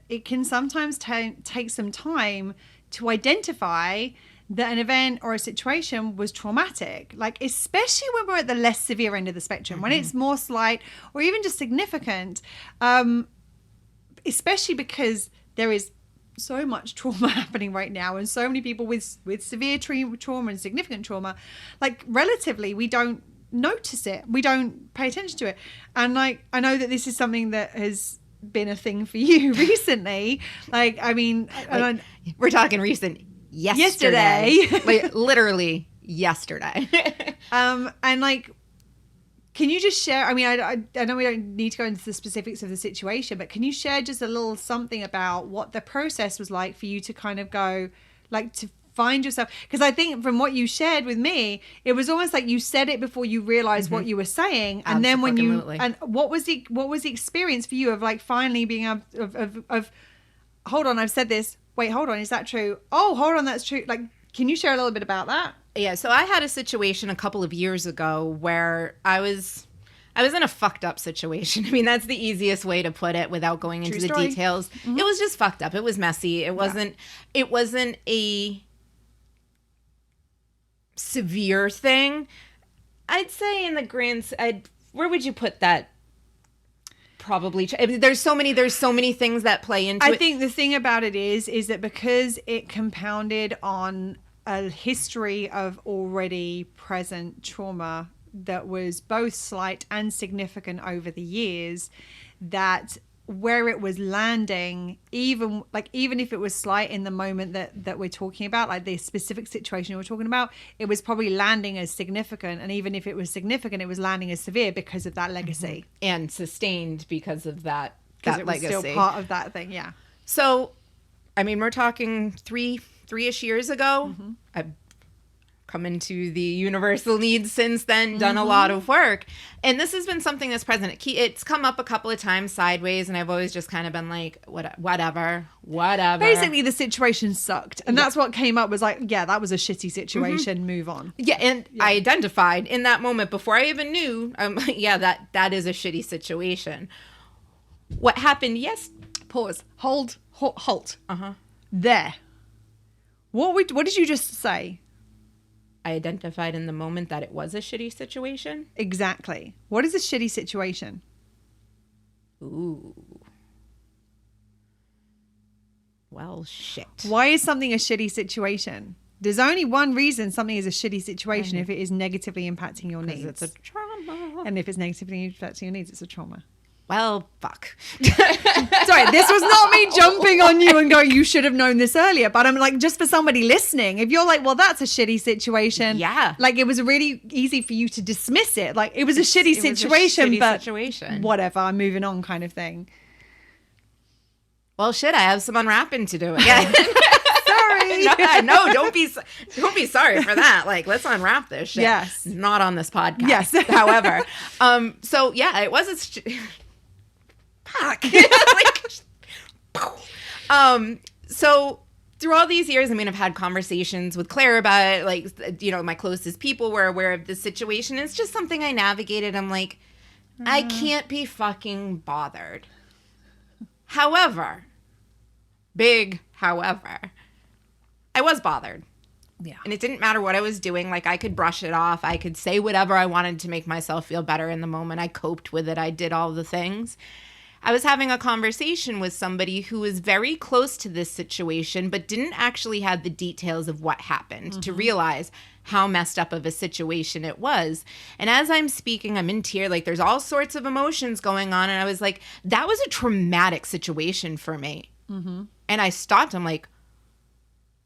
it can sometimes take some time to identify that an event or a situation was traumatic, like especially when we're at the less severe end of the spectrum, when it's more slight or even just significant, especially because there is so much trauma happening right now, and so many people with severe trauma and significant trauma, like relatively we don't notice it, we don't pay attention to it. And like, I know that this is something that has been a thing for you recently. Like, I mean, we're talking recent. Yesterday. Like literally yesterday. And like, can you just share, I mean, I know we don't need to go into the specifics of the situation, but can you share just a little something about what the process was like for you to kind of go, like, to find yourself? Because I think from what you shared with me, it was almost like you said it before you realized what you were saying. And then when you, and what was the experience for you of like finally being able of hold on, I've said this. Wait, hold on. Is that true? Oh, hold on. That's true. Like, can you share a little bit about that? Yeah. So I had a situation a couple of years ago where I was in a fucked up situation. I mean, that's the easiest way to put it without going into the details. Mm-hmm. It was just fucked up. It was messy. It wasn't a severe thing. I'd say in the grand, where would you put that? Probably there's so many things that play into it. I think the thing about it is that because it compounded on a history of already present trauma that was both slight and significant over the years, that where it was landing, even if it was slight in the moment that we're talking about, like the specific situation we're talking about, it was probably landing as significant. And even if it was significant, it was landing as severe because of that legacy. And sustained because of that it was legacy. Still part of that thing, yeah. So, I mean, we're talking three-ish years ago. Mm-hmm. I've come into the universal needs since then, done a lot of work. And this has been something that's present. It's come up a couple of times sideways, and I've always just kind of been like, whatever. Basically, the situation sucked. And that's what came up was like, yeah, that was a shitty situation, move on. Yeah, and I identified in that moment before I even knew, that is a shitty situation. What happened? Yes. Pause. Hold. Halt. There. What did you just say? I identified in the moment that it was a shitty situation. Exactly. What is a shitty situation? Ooh. Well, shit. Why is something a shitty situation? There's only one reason something is a shitty situation, if it is negatively impacting your needs. It's a trauma. And if it's negatively impacting your needs, it's a trauma. Well, fuck. Sorry, this was not me jumping on you and going, you should have known this earlier. But I'm like, just for somebody listening, if you're like, well, that's a shitty situation. Yeah. Like, it was really easy for you to dismiss it. Like, it was a shitty situation, but whatever, I'm moving on kind of thing. Well, shit, I have some unwrapping to do again. Sorry. No, don't be sorry for that. Like, let's unwrap this shit. Yes. Not on this podcast. Yes. However, so yeah, it was fuck. Like, so through all these years, I mean, I've had conversations with Claire about it. Like, you know, my closest people were aware of this situation. It's just something I navigated. I'm like, I can't be fucking bothered. However, big however, I was bothered. Yeah. And it didn't matter what I was doing. Like, I could brush it off. I could say whatever I wanted to make myself feel better in the moment. I coped with it. I did all the things. I was having a conversation with somebody who was very close to this situation, but didn't actually have the details of what happened to realize how messed up of a situation it was. And as I'm speaking, I'm in tears. Like, there's all sorts of emotions going on. And I was like, that was a traumatic situation for me. And I stopped. I'm like,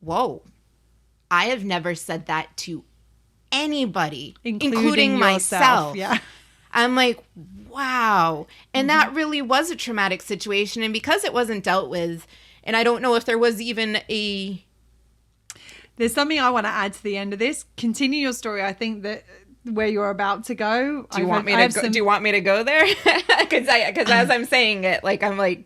whoa, I have never said that to anybody, including myself. Yeah. I'm like, wow. And that really was a traumatic situation. And because it wasn't dealt with, and I don't know if there was even a... There's something I want to add to the end of this. Continue your story. I think that where you're about to go. Do you want me to go there? Because as I'm saying it, like, I'm like,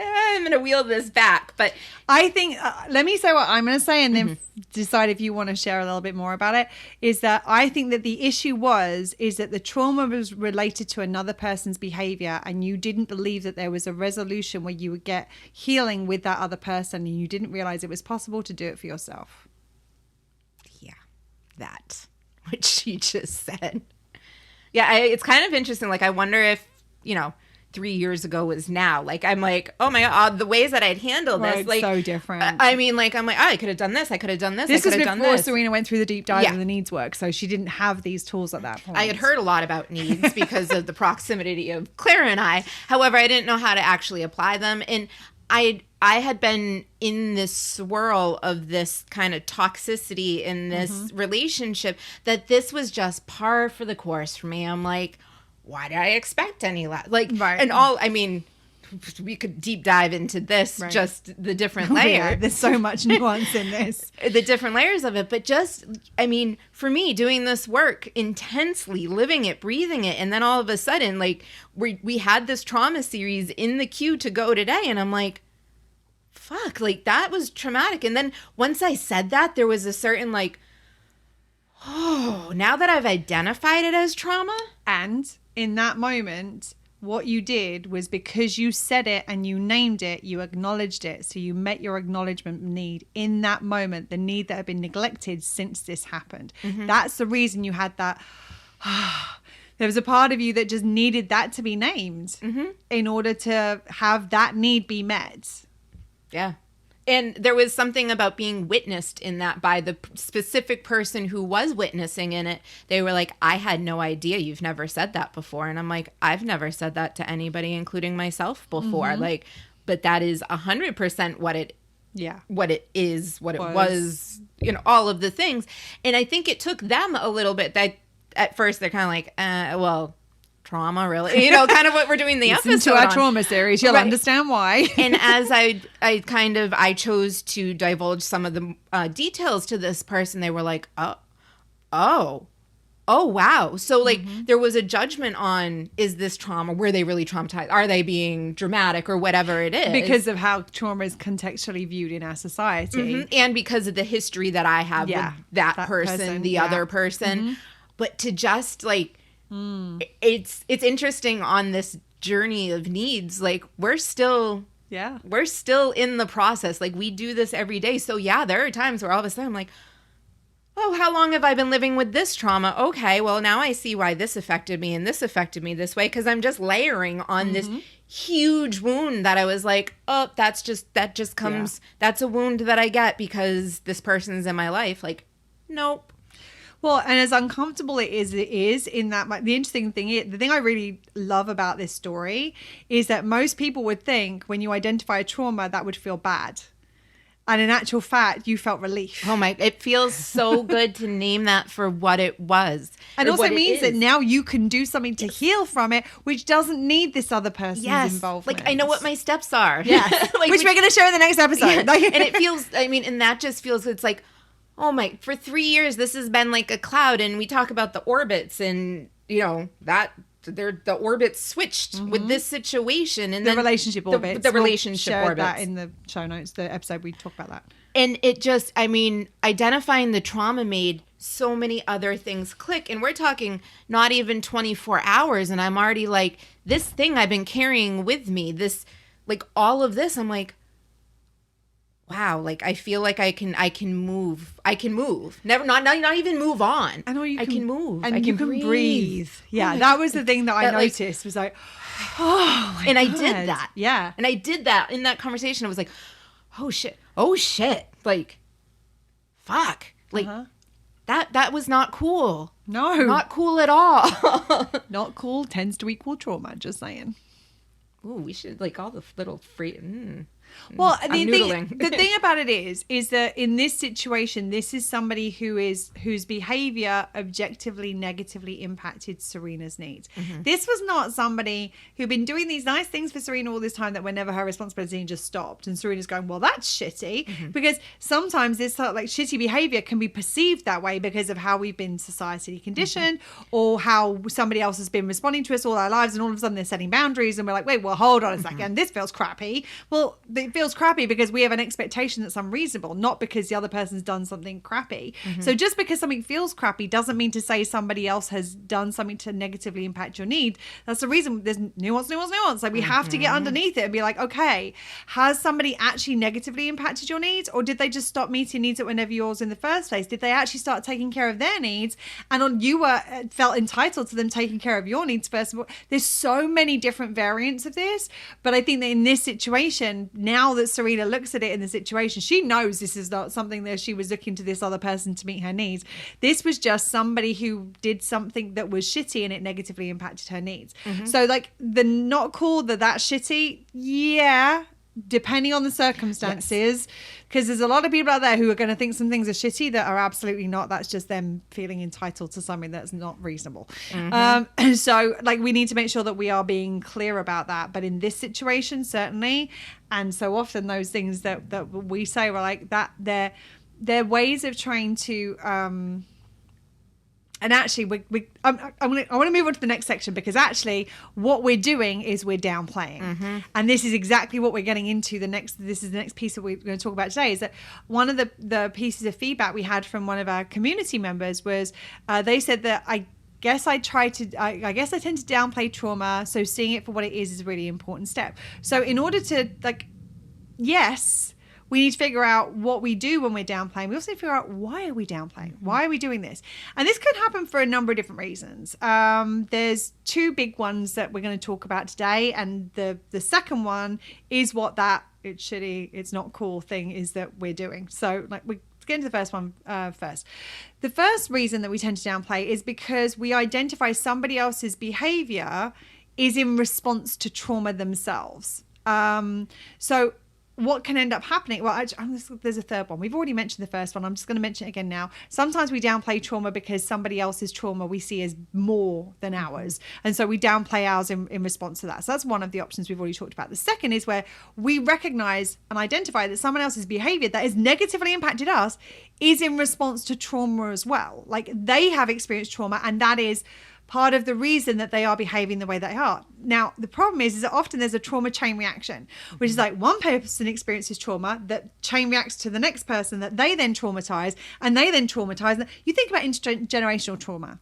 I'm going to wheel this back. But I think, let me say what I'm going to say and then decide if you want to share a little bit more about it, is that I think that the issue is that the trauma was related to another person's behavior and you didn't believe that there was a resolution where you would get healing with that other person and you didn't realize it was possible to do it for yourself. Yeah, that, what she just said. Yeah, it's kind of interesting. Like, I wonder if, 3 years ago was now. Like, I'm like, oh my God, the ways that I'd handle this. Right, like, so different. I mean, like, I'm like, oh, I could have done this. I could have done this. This I was could have done before this. Serena went through the deep dive of the needs work. So she didn't have these tools at that point. I had heard a lot about needs because of the proximity of Claire and I. However, I didn't know how to actually apply them. And I had been in this swirl of this kind of toxicity in this relationship that this was just par for the course for me. I'm like, why did I expect any less? Like, right. And all, I mean, we could deep dive into this, right. Just the different layers. Yeah, there's so much nuance in this. The different layers of it. But just, I mean, for me, doing this work intensely, living it, breathing it, and then all of a sudden, like, we had this trauma series in the queue to go today, and I'm like, fuck, like, that was traumatic. And then once I said that, there was a certain, like, oh, now that I've identified it as trauma. And in that moment, what you did was because you said it and you named it, you acknowledged it. So you met your acknowledgement need in that moment, the need that had been neglected since this happened. That's the reason you had that. There was a part of you that just needed that to be named in order to have that need be met. Yeah. And there was something about being witnessed in that by the specific person who was witnessing in it. They were like, I had no idea you've never said that before. And I'm like, I've never said that to anybody, including myself before. Like, but that is 100% what it was, all of the things. And I think it took them a little bit that at first they're kind of like, well, trauma, really, kind of what we're doing the episode to our trauma series, you'll understand why. And as I chose to divulge some of the details to this person, they were like, oh wow. So like there was a judgment on, is this trauma? Were they really traumatized? Are they being dramatic or whatever it is? Because of how trauma is contextually viewed in our society. And because of the history that I have with that person, the other person. But to just like, it's interesting on this journey of needs. Like we're still in the process. Like we do this every day. So yeah, there are times where all of a sudden I'm like, oh, how long have I been living with this trauma? Okay, well now I see why this affected me and this affected me this way, because I'm just layering on this huge wound that I was like, oh, that just comes, that's a wound that I get because this person's in my life. Like, nope. Well, and as uncomfortable it is in that, the interesting thing is, the thing I really love about this story is that most people would think when you identify a trauma, that would feel bad. And in actual fact, you felt relief. Oh my, it feels so good to name that for what it was. And also means that now you can do something to heal from it, which doesn't need this other person's involvement. Like, I know what my steps are. Yes. Like, which we're going to share in the next episode. Yeah. And it feels, I mean, and that just feels, it's like, oh my, for 3 years, this has been like a cloud. And we talk about the orbits and, you know, that the orbits switched with this situation. And the relationship orbits. The relationship we'll share orbits. that in the show notes, the episode we talk about that. And it just, I mean, identifying the trauma made so many other things click. And we're talking not even 24 hours. And I'm already like, this thing I've been carrying with me, this, like all of this, I'm like, wow, like I feel like I can move. Never, not even move on. I know I can move. And I you can breathe. Yeah, that was the thing that I noticed was like, oh my and God. I did that. Yeah. And I did that in that conversation. I was like, oh shit. Like, fuck. Like that was not cool. No. Not cool at all. Not cool tends to equal trauma, just saying. Ooh, we should like all the little free. Well, the thing about it is that in this situation, this is somebody whose behavior objectively negatively impacted Serena's needs. This was not somebody who'd been doing these nice things for Serena all this time that were never her responsibility and just stopped. And Serena's going, well, that's shitty. Because sometimes this sort of like shitty behavior can be perceived that way because of how we've been societally conditioned or how somebody else has been responding to us all our lives. And all of a sudden they're setting boundaries and we're like, wait, well, hold on a second. This feels crappy. Well, it feels crappy because we have an expectation that's unreasonable, not because the other person's done something crappy. So just because something feels crappy doesn't mean to say somebody else has done something to negatively impact your need. That's the reason there's nuance. Like we have to get underneath it and be like, okay, has somebody actually negatively impacted your needs, or did they just stop meeting needs that were never yours in the first place? Did they actually start taking care of their needs and you felt entitled to them taking care of your needs first of all? There's so many different variants of this, but I think that in this situation, now that Serena looks at it in the situation, she knows this is not something that she was looking to this other person to meet her needs. This was just somebody who did something that was shitty and it negatively impacted her needs. So like the not cool, that's shitty. Yeah. Depending on the circumstances, because there's a lot of people out there who are going to think some things are shitty that are absolutely not. That's just them feeling entitled to something that's not reasonable. So like we need to make sure that we are being clear about that. But in this situation, certainly, and so often those things that we say were like that, they're ways of trying to and actually, I want to move on to the next section, because actually what we're doing is we're downplaying. And this is exactly what we're getting into. This is the next piece that we're going to talk about today, is that one of the pieces of feedback we had from one of our community members was they said that I guess I tend to downplay trauma. So seeing it for what it is a really important step. So in order to yes, we need to figure out what we do when we're downplaying. We also need to figure out, why are we downplaying? Why are we doing this? And this could happen for a number of different reasons. There's two big ones that we're going to talk about today. And the second one is what that it's shitty, it's not cool thing is that we're doing. So let's get into the first one first. The first reason that we tend to downplay is because we identify somebody else's behavior is in response to trauma themselves. So what can end up happening? Well, there's a third one. We've already mentioned the first one. I'm just going to mention it again now. Sometimes we downplay trauma because somebody else's trauma we see as more than ours. And so we downplay ours in response to that. So that's one of the options we've already talked about. The second is where we recognize and identify that someone else's behavior that has negatively impacted us is in response to trauma as well. Like they have experienced trauma, and that is part of the reason that they are behaving the way they are. Now, the problem is that often there's a trauma chain reaction, which is like one person experiences trauma that chain reacts to the next person that they then traumatize, and they then traumatize. You think about intergenerational trauma.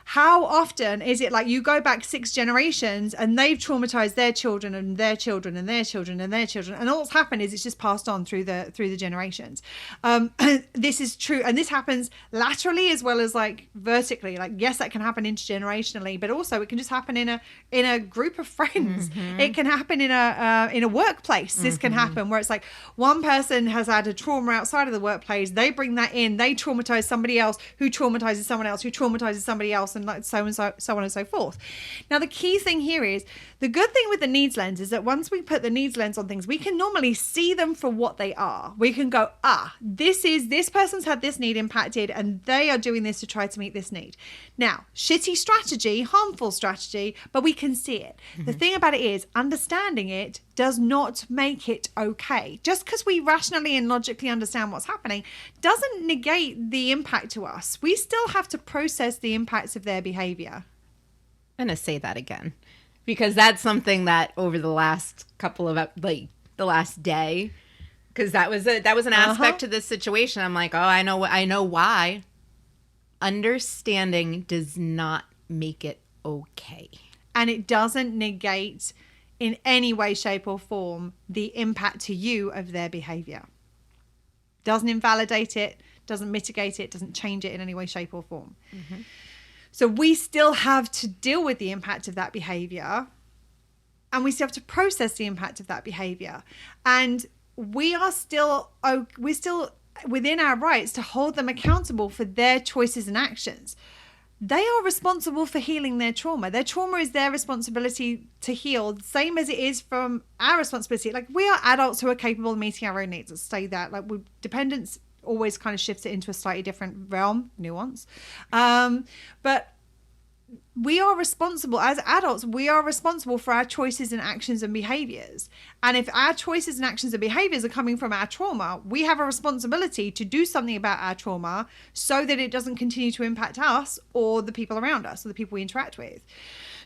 How often is it like you go back 6 generations and they've traumatized their children and their children and their children and their children, and all that's happened is it's just passed on through the generations. This is true, and this happens laterally as well as like vertically. Like yes, that can happen intergenerationally, but also it can just happen in a group of friends. It can happen in a workplace. This can happen where it's like one person has had a trauma outside of the workplace. They bring that in. They traumatize somebody else who traumatizes someone else who traumatizes somebody else. and like so and so, so on and so forth. Now, the key thing here is the good thing with the needs lens is that once we put the needs lens on things, we can normally see them for what they are. We can go, this person's had this need impacted and they are doing this to try to meet this need. Now, shitty strategy, harmful strategy, but we can see it. The thing about it is understanding it does not make it okay. Just because we rationally and logically understand what's happening doesn't negate the impact to us. We still have to process the impacts of their behavior. I'm going to say that again, because that's something that over the last couple of, like the last day, because that was an aspect to this situation. I'm like, I know why. Understanding does not make it okay. And it doesn't negate in any way, shape or form the impact to you of their behavior. Doesn't invalidate it, doesn't mitigate it, doesn't change it in any way, shape or form. So we still have to deal with the impact of that behavior, and we still have to process the impact of that behavior. And we're still within our rights to hold them accountable for their choices and actions. They are responsible for healing their trauma. Their trauma is their responsibility to heal, same as it is from our responsibility. Like, we are adults who are capable of meeting our own needs. Let's say that. Like, dependence always kind of shifts it into a slightly different realm, nuance. But we are responsible as adults. We are responsible for our choices and actions and behaviors. And if our choices and actions and behaviors are coming from our trauma, we have a responsibility to do something about our trauma so that it doesn't continue to impact us or the people around us or the people we interact with.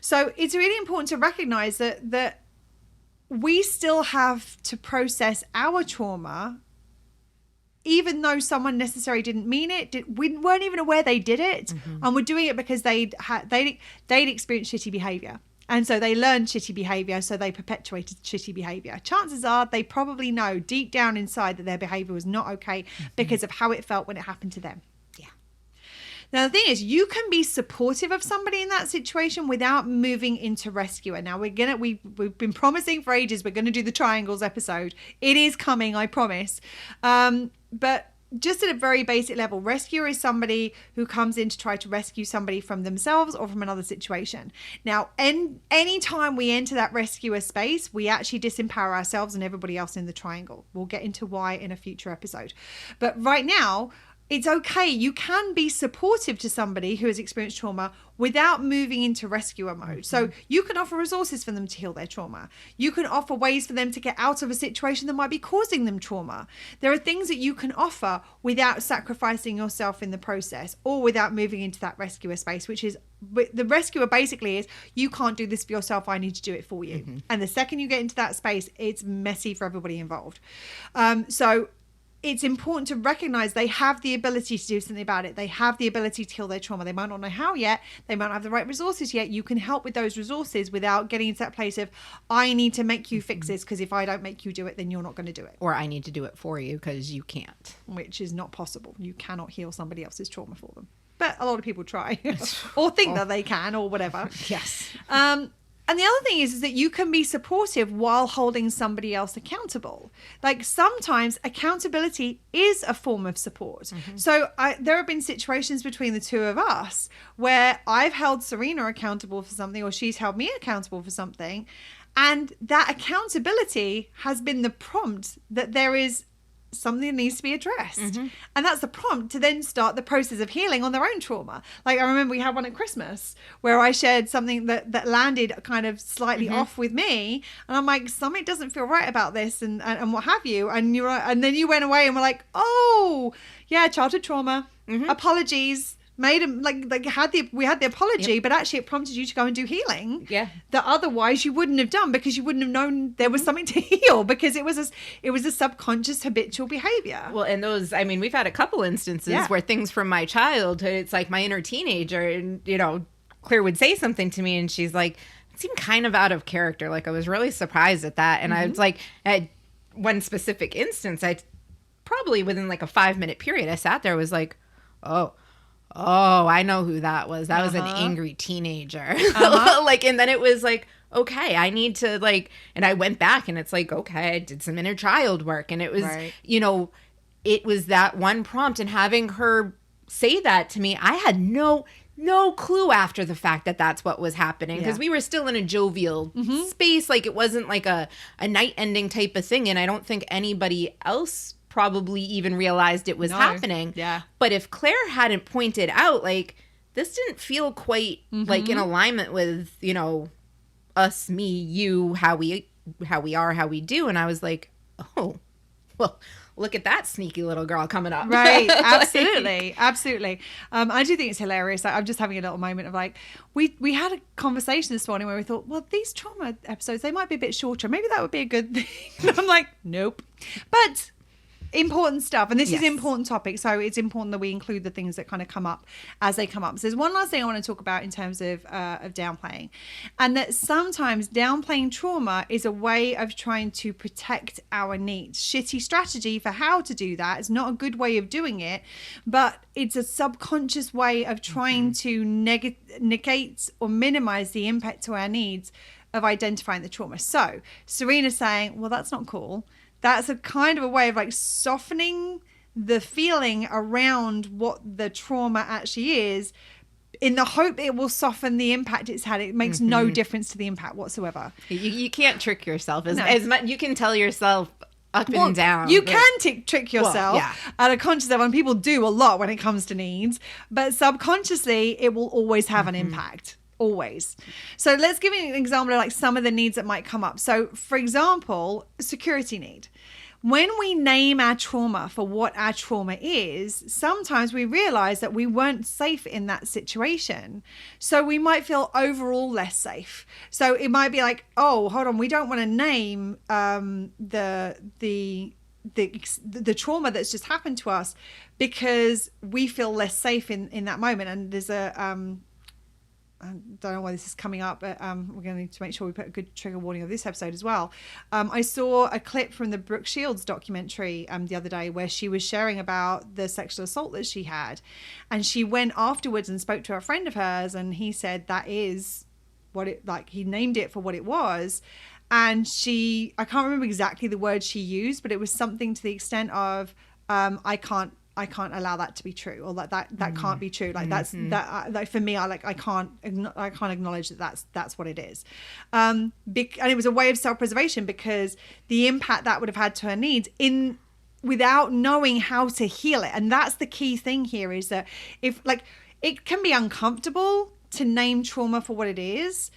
So it's really important to recognize that we still have to process our trauma, even though someone necessarily didn't mean it. We weren't even aware they did it, and we're doing it because they'd experienced shitty behavior, and so they learned shitty behavior, so they perpetuated shitty behavior. Chances are they probably know deep down inside that their behavior was not okay because of how it felt when it happened to them. Now, the thing is, you can be supportive of somebody in that situation without moving into rescuer. Now, we've been promising for ages we're going to do the triangles episode. It is coming, I promise. But just at a very basic level, rescuer is somebody who comes in to try to rescue somebody from themselves or from another situation. Now, any time we enter that rescuer space, we actually disempower ourselves and everybody else in the triangle. We'll get into why in a future episode. But right now, it's okay. You can be supportive to somebody who has experienced trauma without moving into rescuer mode. So you can offer resources for them to heal their trauma. You can offer ways for them to get out of a situation that might be causing them trauma. There are things that you can offer without sacrificing yourself in the process or without moving into that rescuer space, which is the rescuer basically is, you can't do this for yourself, I need to do it for you. And the second you get into that space, it's messy for everybody involved. So it's important to recognize they have the ability to do something about it. They have the ability to heal their trauma. They might not know how yet. They might not have the right resources yet. You can help with those resources without getting into that place of, I need to make you fix this, because if I don't make you do it, then you're not going to do it. Or I need to do it for you because you can't. Which is not possible. You cannot heal somebody else's trauma for them. But a lot of people try or think that they can or whatever. Yes. And the other thing is that you can be supportive while holding somebody else accountable. Like, sometimes accountability is a form of support. So there have been situations between the two of us where I've held Serena accountable for something, or she's held me accountable for something. And that accountability has been the prompt that there is something that needs to be addressed. And that's the prompt to then start the process of healing on their own trauma. Like, I remember we had one at Christmas where I shared something that landed kind of slightly off with me, and I'm like, something doesn't feel right about this, and what have you, and then you went away and were like, oh yeah, childhood trauma, apologies, made him we had the apology, but actually it prompted you to go and do healing that otherwise you wouldn't have done, because you wouldn't have known there was something to heal, because it was a subconscious habitual behavior. Well, and those, I mean, we've had a couple instances where things from my childhood, it's like my inner teenager, and Claire would say something to me and she's like, it seemed kind of out of character, like I was really surprised at that. And I was like, at one specific instance, I probably within like a 5-minute period, I sat there, was like, oh, I know who that was. That was an angry teenager. Like, and then it was like, okay, I need to and I went back and it's like, okay, I did some inner child work. And it was, it was that one prompt, and having her say that to me, I had no no clue after the fact that that's what was happening, because we were still in a jovial space. Like, it wasn't like a night ending type of thing. And I don't think anybody else probably even realized it was happening. Yeah. But if Claire hadn't pointed out, like, this didn't feel quite like in alignment with, you know, us, me, you, how we are, how we do. And I was like, oh, well, look at that sneaky little girl coming up. Right. Absolutely. Absolutely. I do think it's hilarious. Like, I'm just having a little moment of like, we had a conversation this morning where we thought, well, these trauma episodes, they might be a bit shorter. Maybe that would be a good thing. I'm like, nope. But important stuff, and this is an important topic, so it's important that we include the things that kind of come up as they come up. So there's one last thing I want to talk about in terms of downplaying, and that sometimes downplaying trauma is a way of trying to protect our needs. Shitty strategy for how to do that. It's not a good way of doing it, but it's a subconscious way of trying to negate or minimize the impact to our needs of identifying the trauma. So Serena's saying, well, that's not cool. That's a kind of a way of like softening the feeling around what the trauma actually is, in the hope it will soften the impact it's had. It makes no difference to the impact whatsoever. You can't trick yourself as much. You can tell yourself up and down. You can trick yourself at a conscious level, and people do a lot when it comes to needs, but subconsciously it will always have an impact. Always. So let's give you an example of like some of the needs that might come up. So for example, security need. When we name our trauma for what our trauma is, sometimes we realize that we weren't safe in that situation. So we might feel overall less safe. So it might be like, oh, hold on, we don't want to name the trauma that's just happened to us because we feel less safe in that moment. And there's I don't know why this is coming up, but we're going to need to make sure we put a good trigger warning of this episode as well. I saw a clip from the Brooke Shields documentary the other day where she was sharing about the sexual assault that she had. And she went afterwards and spoke to a friend of hers, and he said that is what it, like, he named it for what it was. And I can't remember exactly the word she used, but it was something to the extent of, I can't allow that to be true, or that can't be true. Like that's like for me, I can't acknowledge that that's what it is. And it was a way of self-preservation, because the impact that would have had to her needs without knowing how to heal it. And that's the key thing here, is that if like it can be uncomfortable to name trauma for what it is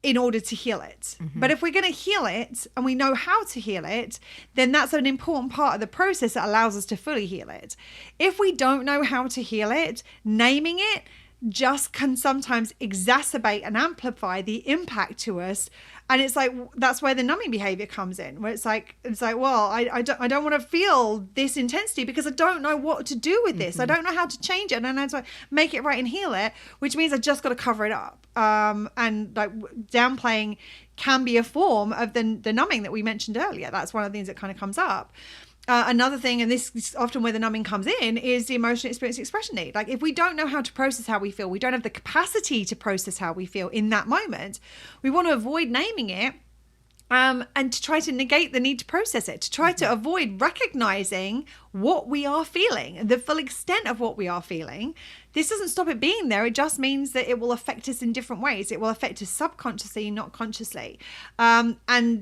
in order to heal it. But if we're going to heal it and we know how to heal it, then that's an important part of the process that allows us to fully heal it. If we don't know how to heal it, naming it just can sometimes exacerbate and amplify the impact to us. And it's like, that's where the numbing behavior comes in, where it's like, well, I don't want to feel this intensity because I don't know what to do with this. I don't know how to change it. And I don't know how to make it right and heal it, which means I just got to cover it up. And like downplaying can be a form of the numbing that we mentioned earlier. That's one of the things that kind of comes up. Another thing, and this is often where the numbing comes in, is the emotional experience expression need. Like if we don't know how to process how we feel, we don't have the capacity to process how we feel in that moment, we want to avoid naming it and to try to negate the need to process it, to try to avoid recognizing what we are feeling, the full extent of what we are feeling. This doesn't stop it being there. It just means that it will affect us in different ways. It will affect us subconsciously, not consciously. And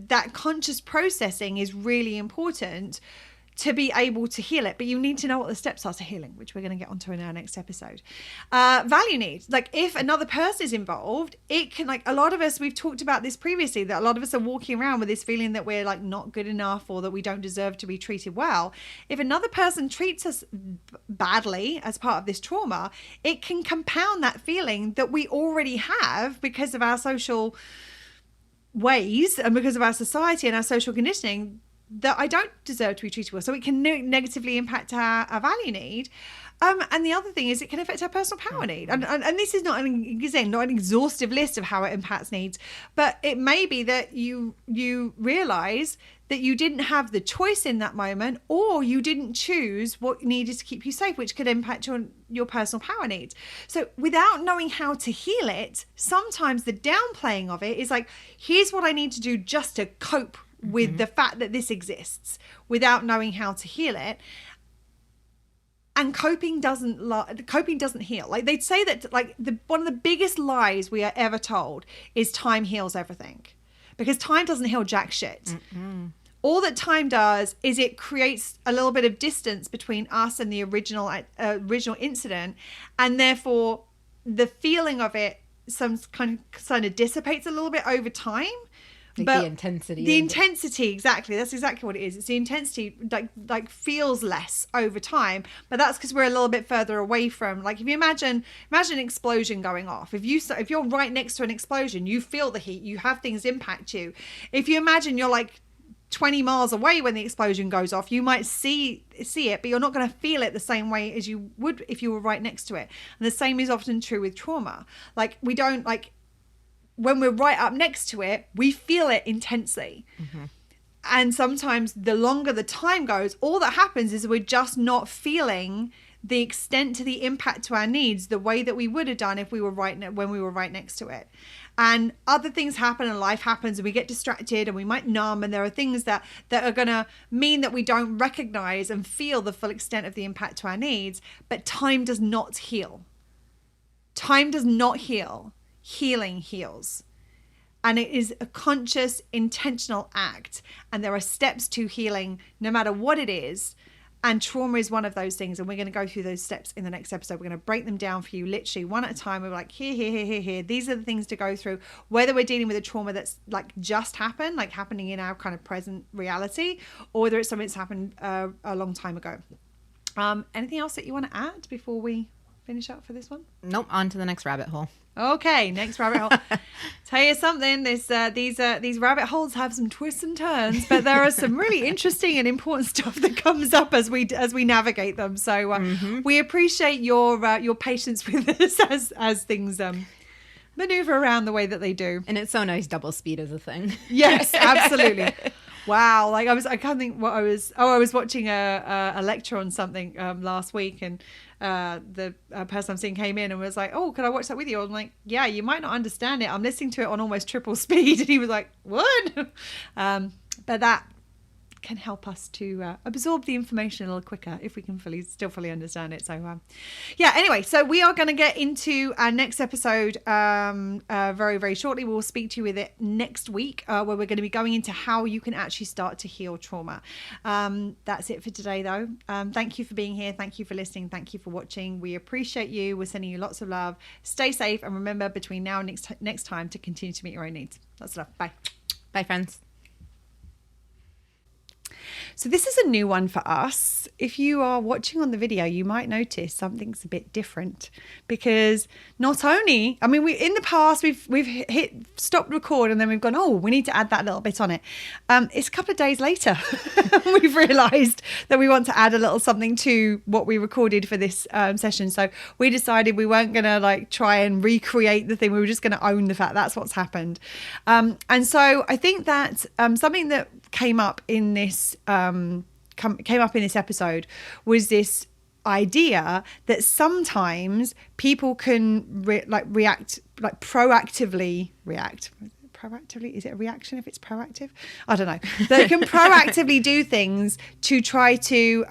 that conscious processing is really important to be able to heal it. But you need to know what the steps are to healing, which we're going to get onto in our next episode. Value needs. Like if another person is involved, it can, like a lot of us, we've talked about this previously, that a lot of us are walking around with this feeling that we're like not good enough, or that we don't deserve to be treated well. If another person treats us badly as part of this trauma, it can compound that feeling that we already have because of our social ways and because of our society and our social conditioning, that I don't deserve to be treated well. So it can negatively impact our value need. And the other thing is it can affect our personal power need. And this is not an exhaustive list of how it impacts needs, but it may be that you realize that you didn't have the choice in that moment, or you didn't choose what needed to keep you safe, which could impact your personal power needs. So without knowing how to heal it, sometimes the downplaying of it is like, here's what I need to do just to cope with the fact that this exists, without knowing how to heal it. And coping doesn't heal. Like they'd say that like one of the biggest lies we are ever told is time heals everything, because time doesn't heal jack shit. All that time does is it creates a little bit of distance between us and the original incident, and therefore the feeling of it some kind of dissipates a little bit over time. But the intensity. The intensity, exactly. That's exactly what it is. It's the intensity like feels less over time, but that's because we're a little bit further away from. Like if you imagine an explosion going off. If you're right next to an explosion, you feel the heat. You have things impact you. If you imagine you're like 20 miles away when the explosion goes off, you might see it, but you're not going to feel it the same way as you would if you were right next to it. And the same is often true with trauma. Like we don't like. When we're right up next to it, we feel it intensely. And sometimes the longer the time goes, all that happens is we're just not feeling the extent to the impact to our needs the way that we would have done if we were when we were right next to it. And other things happen and life happens and we get distracted and we might numb, and there are things that are going to mean that we don't recognize and feel the full extent of the impact to our needs. But time does not heal. Time does not heal. Healing heals, and it is a conscious, intentional act, and there are steps to healing no matter what it is, and trauma is one of those things, and we're going to go through those steps in the next episode. We're going to break them down for you literally one at a time. We're like here, these are the things to go through, whether we're dealing with a trauma that's like just happened, like happening in our kind of present reality, or whether it's something that's happened a long time ago. Anything else that you want to add before we finish up for this one? Nope, on to the next rabbit hole. Okay, next rabbit hole. Tell you something, these rabbit holes have some twists and turns, but there are some really interesting and important stuff that comes up as we navigate them. So we appreciate your patience with us as things maneuver around the way that they do. And it's so nice double speed is a thing. Yes, absolutely. Wow, like I can't think what I was watching a lecture on something last week, and the person I'm seeing came in and was like, oh, could I watch that with you? I'm like, yeah, you might not understand it. I'm listening to it on almost triple speed. And he was like, what? But that can help us to absorb the information a little quicker if we can still fully understand it. So yeah, anyway, so we are going to get into our next episode very, very shortly. We'll speak to you with it next week, where we're going to be going into how you can actually start to heal trauma. That's it for today though. Thank you for being here. Thank you for listening. Thank you for watching. We appreciate you. We're sending you lots of love. Stay safe, and remember, between now and next time, to continue to meet your own needs. Lots of love. Bye. Bye, friends. So this is a new one for us. If you are watching on the video, you might notice something's a bit different, because not only, I mean, in the past we've hit stop record and then we've gone, oh, we need to add that little bit on it. It's a couple of days later we've realized that we want to add a little something to what we recorded for this session. So we decided we weren't going to like try and recreate the thing. We were just going to own the fact that's what's happened. And so I think that something that came up in this episode was this idea that sometimes people can proactively react. Proactively, is it a reaction if it's proactive? I don't know. They can proactively do things to try to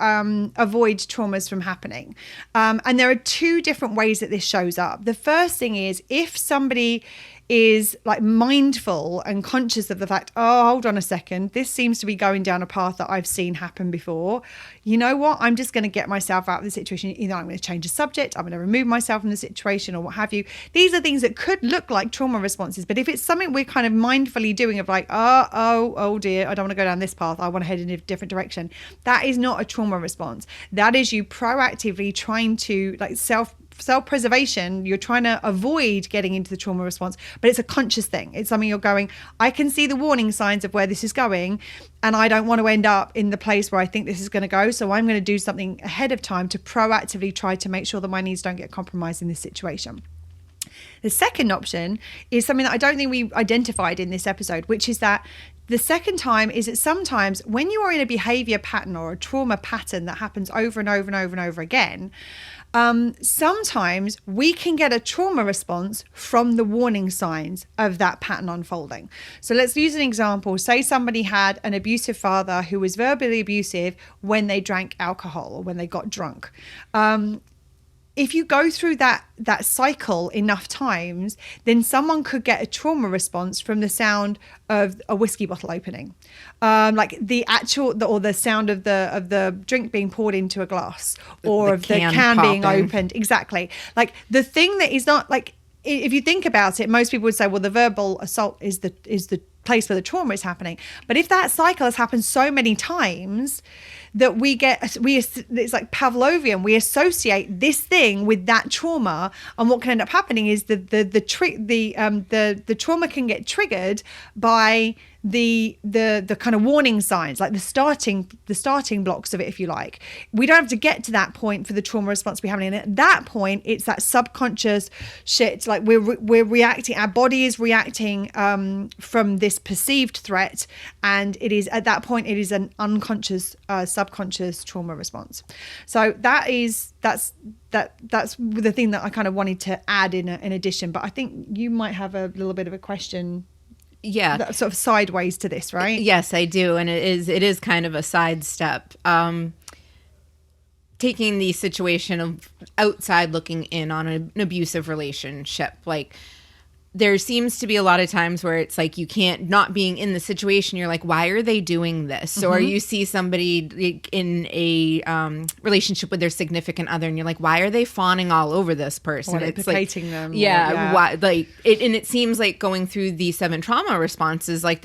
avoid traumas from happening. And there are two different ways that this shows up. The first thing is, if somebody is like mindful and conscious of the fact, oh, hold on a second, this seems to be going down a path that I've seen happen before. You know what? I'm just going to get myself out of the situation. Either I'm going to change the subject, I'm going to remove myself from the situation, or what have you. These are things that could look like trauma responses, but if it's something we're kind of mindfully doing of like, oh dear, I don't want to go down this path, I want to head in a different direction, that is not a trauma response. That is you proactively trying to like self-preservation. You're trying to avoid getting into the trauma response, but it's a conscious thing. It's something you're going, I can see the warning signs of where this is going, and I don't want to end up in the place where I think this is going to go. So I'm going to do something ahead of time to proactively try to make sure that my needs don't get compromised in this situation. The second option is something that I don't think we identified in this episode, which is that the second time is that sometimes when you are in a behavior pattern or a trauma pattern that happens over and over and over and over again, sometimes we can get a trauma response from the warning signs of that pattern unfolding. So let's use an example. Say somebody had an abusive father who was verbally abusive when they drank alcohol or when they got drunk. If you go through that cycle enough times, then someone could get a trauma response from the sound of a whiskey bottle opening, like the sound of the drink being poured into a glass, or of the can being opened. Exactly. Like the thing that is not like, if you think about it, most people would say, well, the verbal assault is the place where the trauma is happening. But if that cycle has happened so many times that it's like Pavlovian, we associate this thing with that trauma, and what can end up happening is the trauma can get triggered by the kind of warning signs, like the starting blocks of it, if you like. We don't have to get to that point for the trauma response to be happening. And at that point, it's that subconscious shit. Like we're reacting, our body is reacting from this perceived threat, and it is at that point it is an unconscious, subconscious trauma response. So that's the thing that I kind of wanted to add in addition. But I think you might have a little bit of a question. Yeah, sort of sideways to this, right? Yes, I do, and it is kind of a sidestep. Taking the situation of outside looking in on an abusive relationship, like there seems to be a lot of times where it's like you can't, not being in the situation, you're like, why are they doing this? Mm-hmm. Or you see somebody in a relationship with their significant other and you're like, why are they fawning all over this person? Or it's placating them. Yeah. Why, like and it seems like going through the 7 trauma responses, like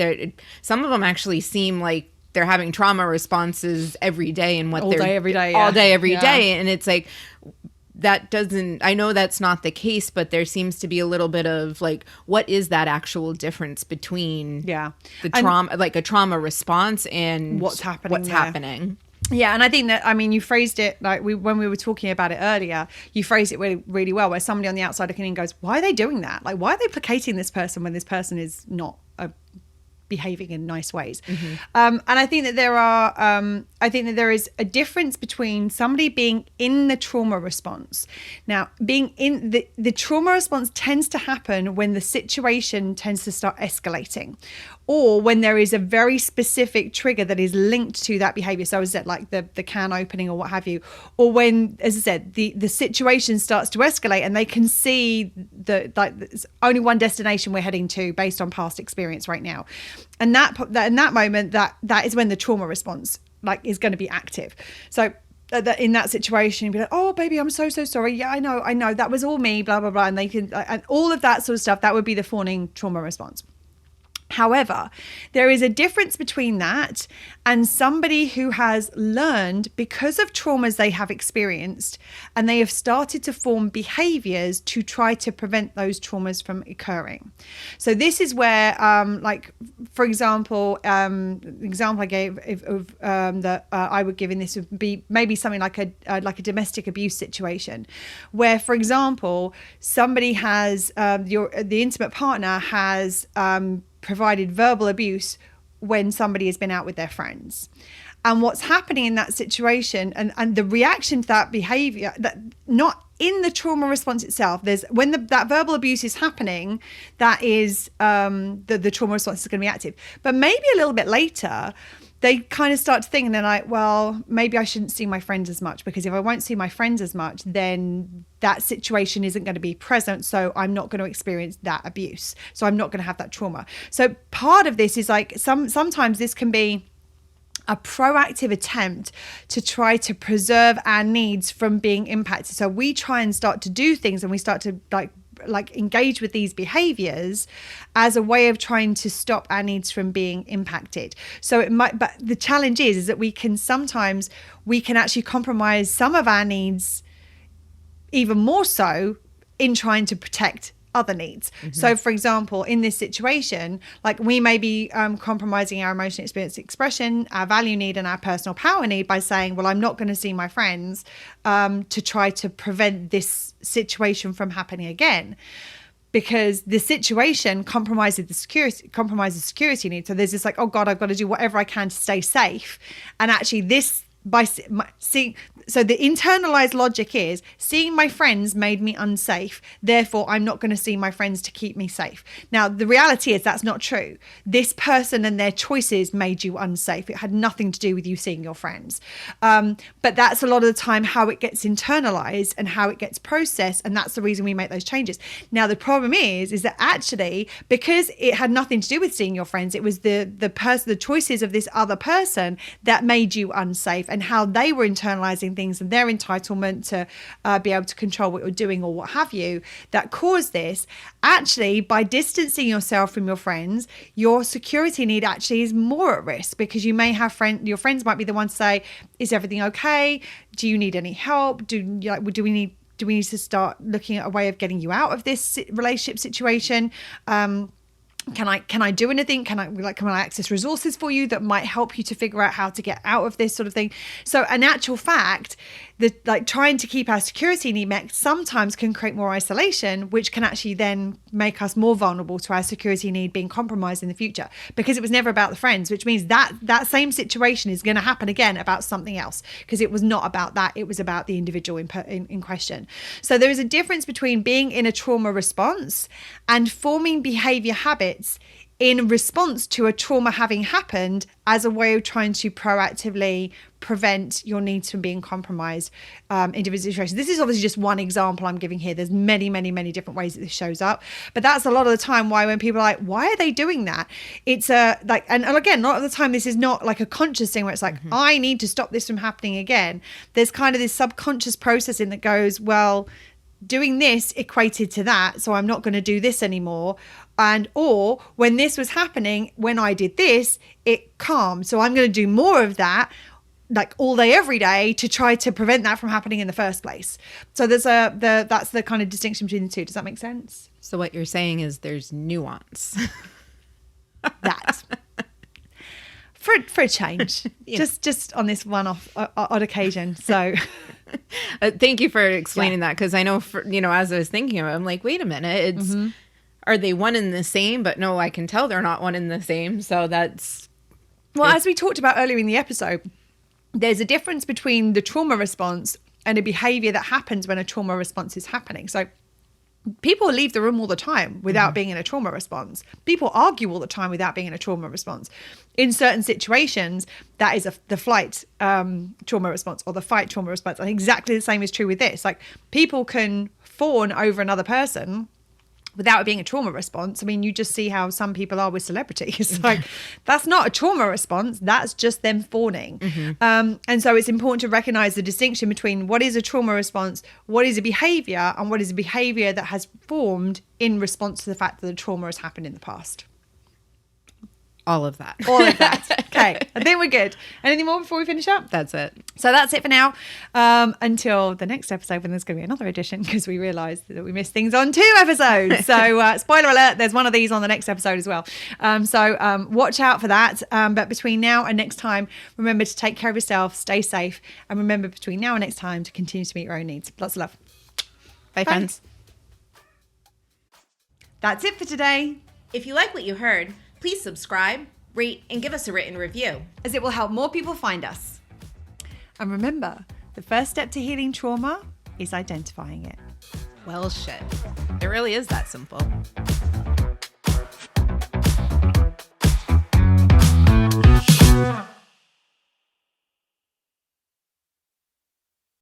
some of them actually seem like they're having trauma responses every day and all day, every day. All day, every day. And it's like, that doesn't, I know that's not the case, but there seems to be a little bit of like, what is that actual difference between the trauma, like a trauma response and what's happening? Yeah, and I think that, I mean, you phrased it like when we were talking about it earlier, you phrased it really, really well, where somebody on the outside looking in goes, why are they doing that? Like, why are they placating this person when this person is not behaving in nice ways? Mm-hmm. And I think that there is a difference between somebody being in the trauma response. Now, being in the trauma response tends to happen when the situation tends to start escalating, or when there is a very specific trigger that is linked to that behavior. So as I said, like the can opening or what have you, or when, as I said, the situation starts to escalate and they can see there's only one destination we're heading to based on past experience right now. And in that moment, that is when the trauma response like is going to be active. So in that situation, you'd be like, oh baby, I'm so sorry. Yeah, I know that was all me, blah blah blah. And they can, and all of that sort of stuff, that would be the fawning trauma response. However, there is a difference between that and somebody who has learned because of traumas they have experienced, and they have started to form behaviors to try to prevent those traumas from occurring. So this is where, like, for example, the example I gave that I would give in this would be maybe something like a domestic abuse situation, where, for example, somebody has the intimate partner has provided verbal abuse when somebody has been out with their friends. And what's happening in that situation and the reaction to that behavior, that not in the trauma response itself, there's when that verbal abuse is happening, that is the trauma response is going to be active. But maybe a little bit later, they kind of start to think, and they're like, well, maybe I shouldn't see my friends as much, because if I won't see my friends as much, then that situation isn't going to be present. So I'm not going to experience that abuse. So I'm not going to have that trauma. So part of this is like sometimes this can be a proactive attempt to try to preserve our needs from being impacted. So we try and start to do things, and we start to like engage with these behaviors as a way of trying to stop our needs from being impacted. So it might, but the challenge is that we can actually compromise some of our needs even more so in trying to protect other needs. Mm-hmm. So for example, in this situation, like we may be compromising our emotional experience expression, our value need, and our personal power need by saying, well, I'm not going to see my friends to try to prevent this situation from happening again, because the situation compromises security needs. So there's this like, oh God, I've got to do whatever I can to stay safe. And actually this seeing, so the internalized logic is seeing my friends made me unsafe, therefore I'm not going to see my friends to keep me safe. Now the reality is that's not true. This person and their choices made you unsafe. It had nothing to do with you seeing your friends, but that's a lot of the time how it gets internalized and how it gets processed, and that's the reason we make those changes. Now the problem is that actually, because it had nothing to do with seeing your friends, it was the choices of this other person that made you unsafe, and how they were internalizing things and their entitlement to be able to control what you're doing or what have you, that caused this. Actually, by distancing yourself from your friends, your security need actually is more at risk, because you may have your friends might be the ones to say, is everything okay? Do you need any help? Do we need to start looking at a way of getting you out of this relationship situation? Can I do anything? Can I access resources for you that might help you to figure out how to get out of this sort of thing? So in actual fact, trying to keep our security need met sometimes can create more isolation, which can actually then make us more vulnerable to our security need being compromised in the future, because it was never about the friends, which means that same situation is going to happen again about something else, because it was not about that. It was about the individual in question. So there is a difference between being in a trauma response and forming behavior habits in response to a trauma having happened as a way of trying to proactively prevent your needs from being compromised in different situations. This is obviously just one example I'm giving here. There's many, many, many different ways that this shows up. But that's a lot of the time why when people are like, why are they doing that? It's and again, a lot of the time this is not like a conscious thing where it's like, I need to stop this from happening again. There's kind of this subconscious processing that goes, well, doing this equated to that, so I'm not going to do this anymore. Or when this was happening, when I did this, it calmed. So I'm going to do more of that, like all day, every day, to try to prevent that from happening in the first place. So that's the kind of distinction between the two. Does that make sense? So what you're saying is there's nuance. That. For a change, yeah. just on this one-off odd occasion. So, thank you for explaining that, because I know, as I was thinking of it, I'm like, wait a minute, it's are they one and the same? But no, I can tell they're not one and the same. So that's as we talked about earlier in the episode, there's a difference between the trauma response and a behavior that happens when a trauma response is happening. So people leave the room all the time without being in a trauma response. People argue all the time without being in a trauma response. In certain situations, that is the flight trauma response or the fight trauma response. And exactly the same is true with this. Like, people can fawn over another person without it being a trauma response. I mean, you just see how some people are with celebrities. Like, that's not a trauma response. That's just them fawning. And so it's important to recognize the distinction between what is a trauma response, what is a behavior, and what is a behavior that has formed in response to the fact that the trauma has happened in the past. All of that. Okay, I think we're good. Anything more before we finish up? That's it. So that's it for now. Until the next episode, when there's going to be another edition, because we realised that we missed things on 2 episodes. So spoiler alert, there's one of these on the next episode as well. So watch out for that. But between now and next time, remember to take care of yourself, stay safe, and remember between now and next time to continue to meet your own needs. Lots of love. Bye, friends. That's it for today. If you like what you heard, please subscribe, rate, and give us a written review, as it will help more people find us. And remember, the first step to healing trauma is identifying it. Well, shit. It really is that simple.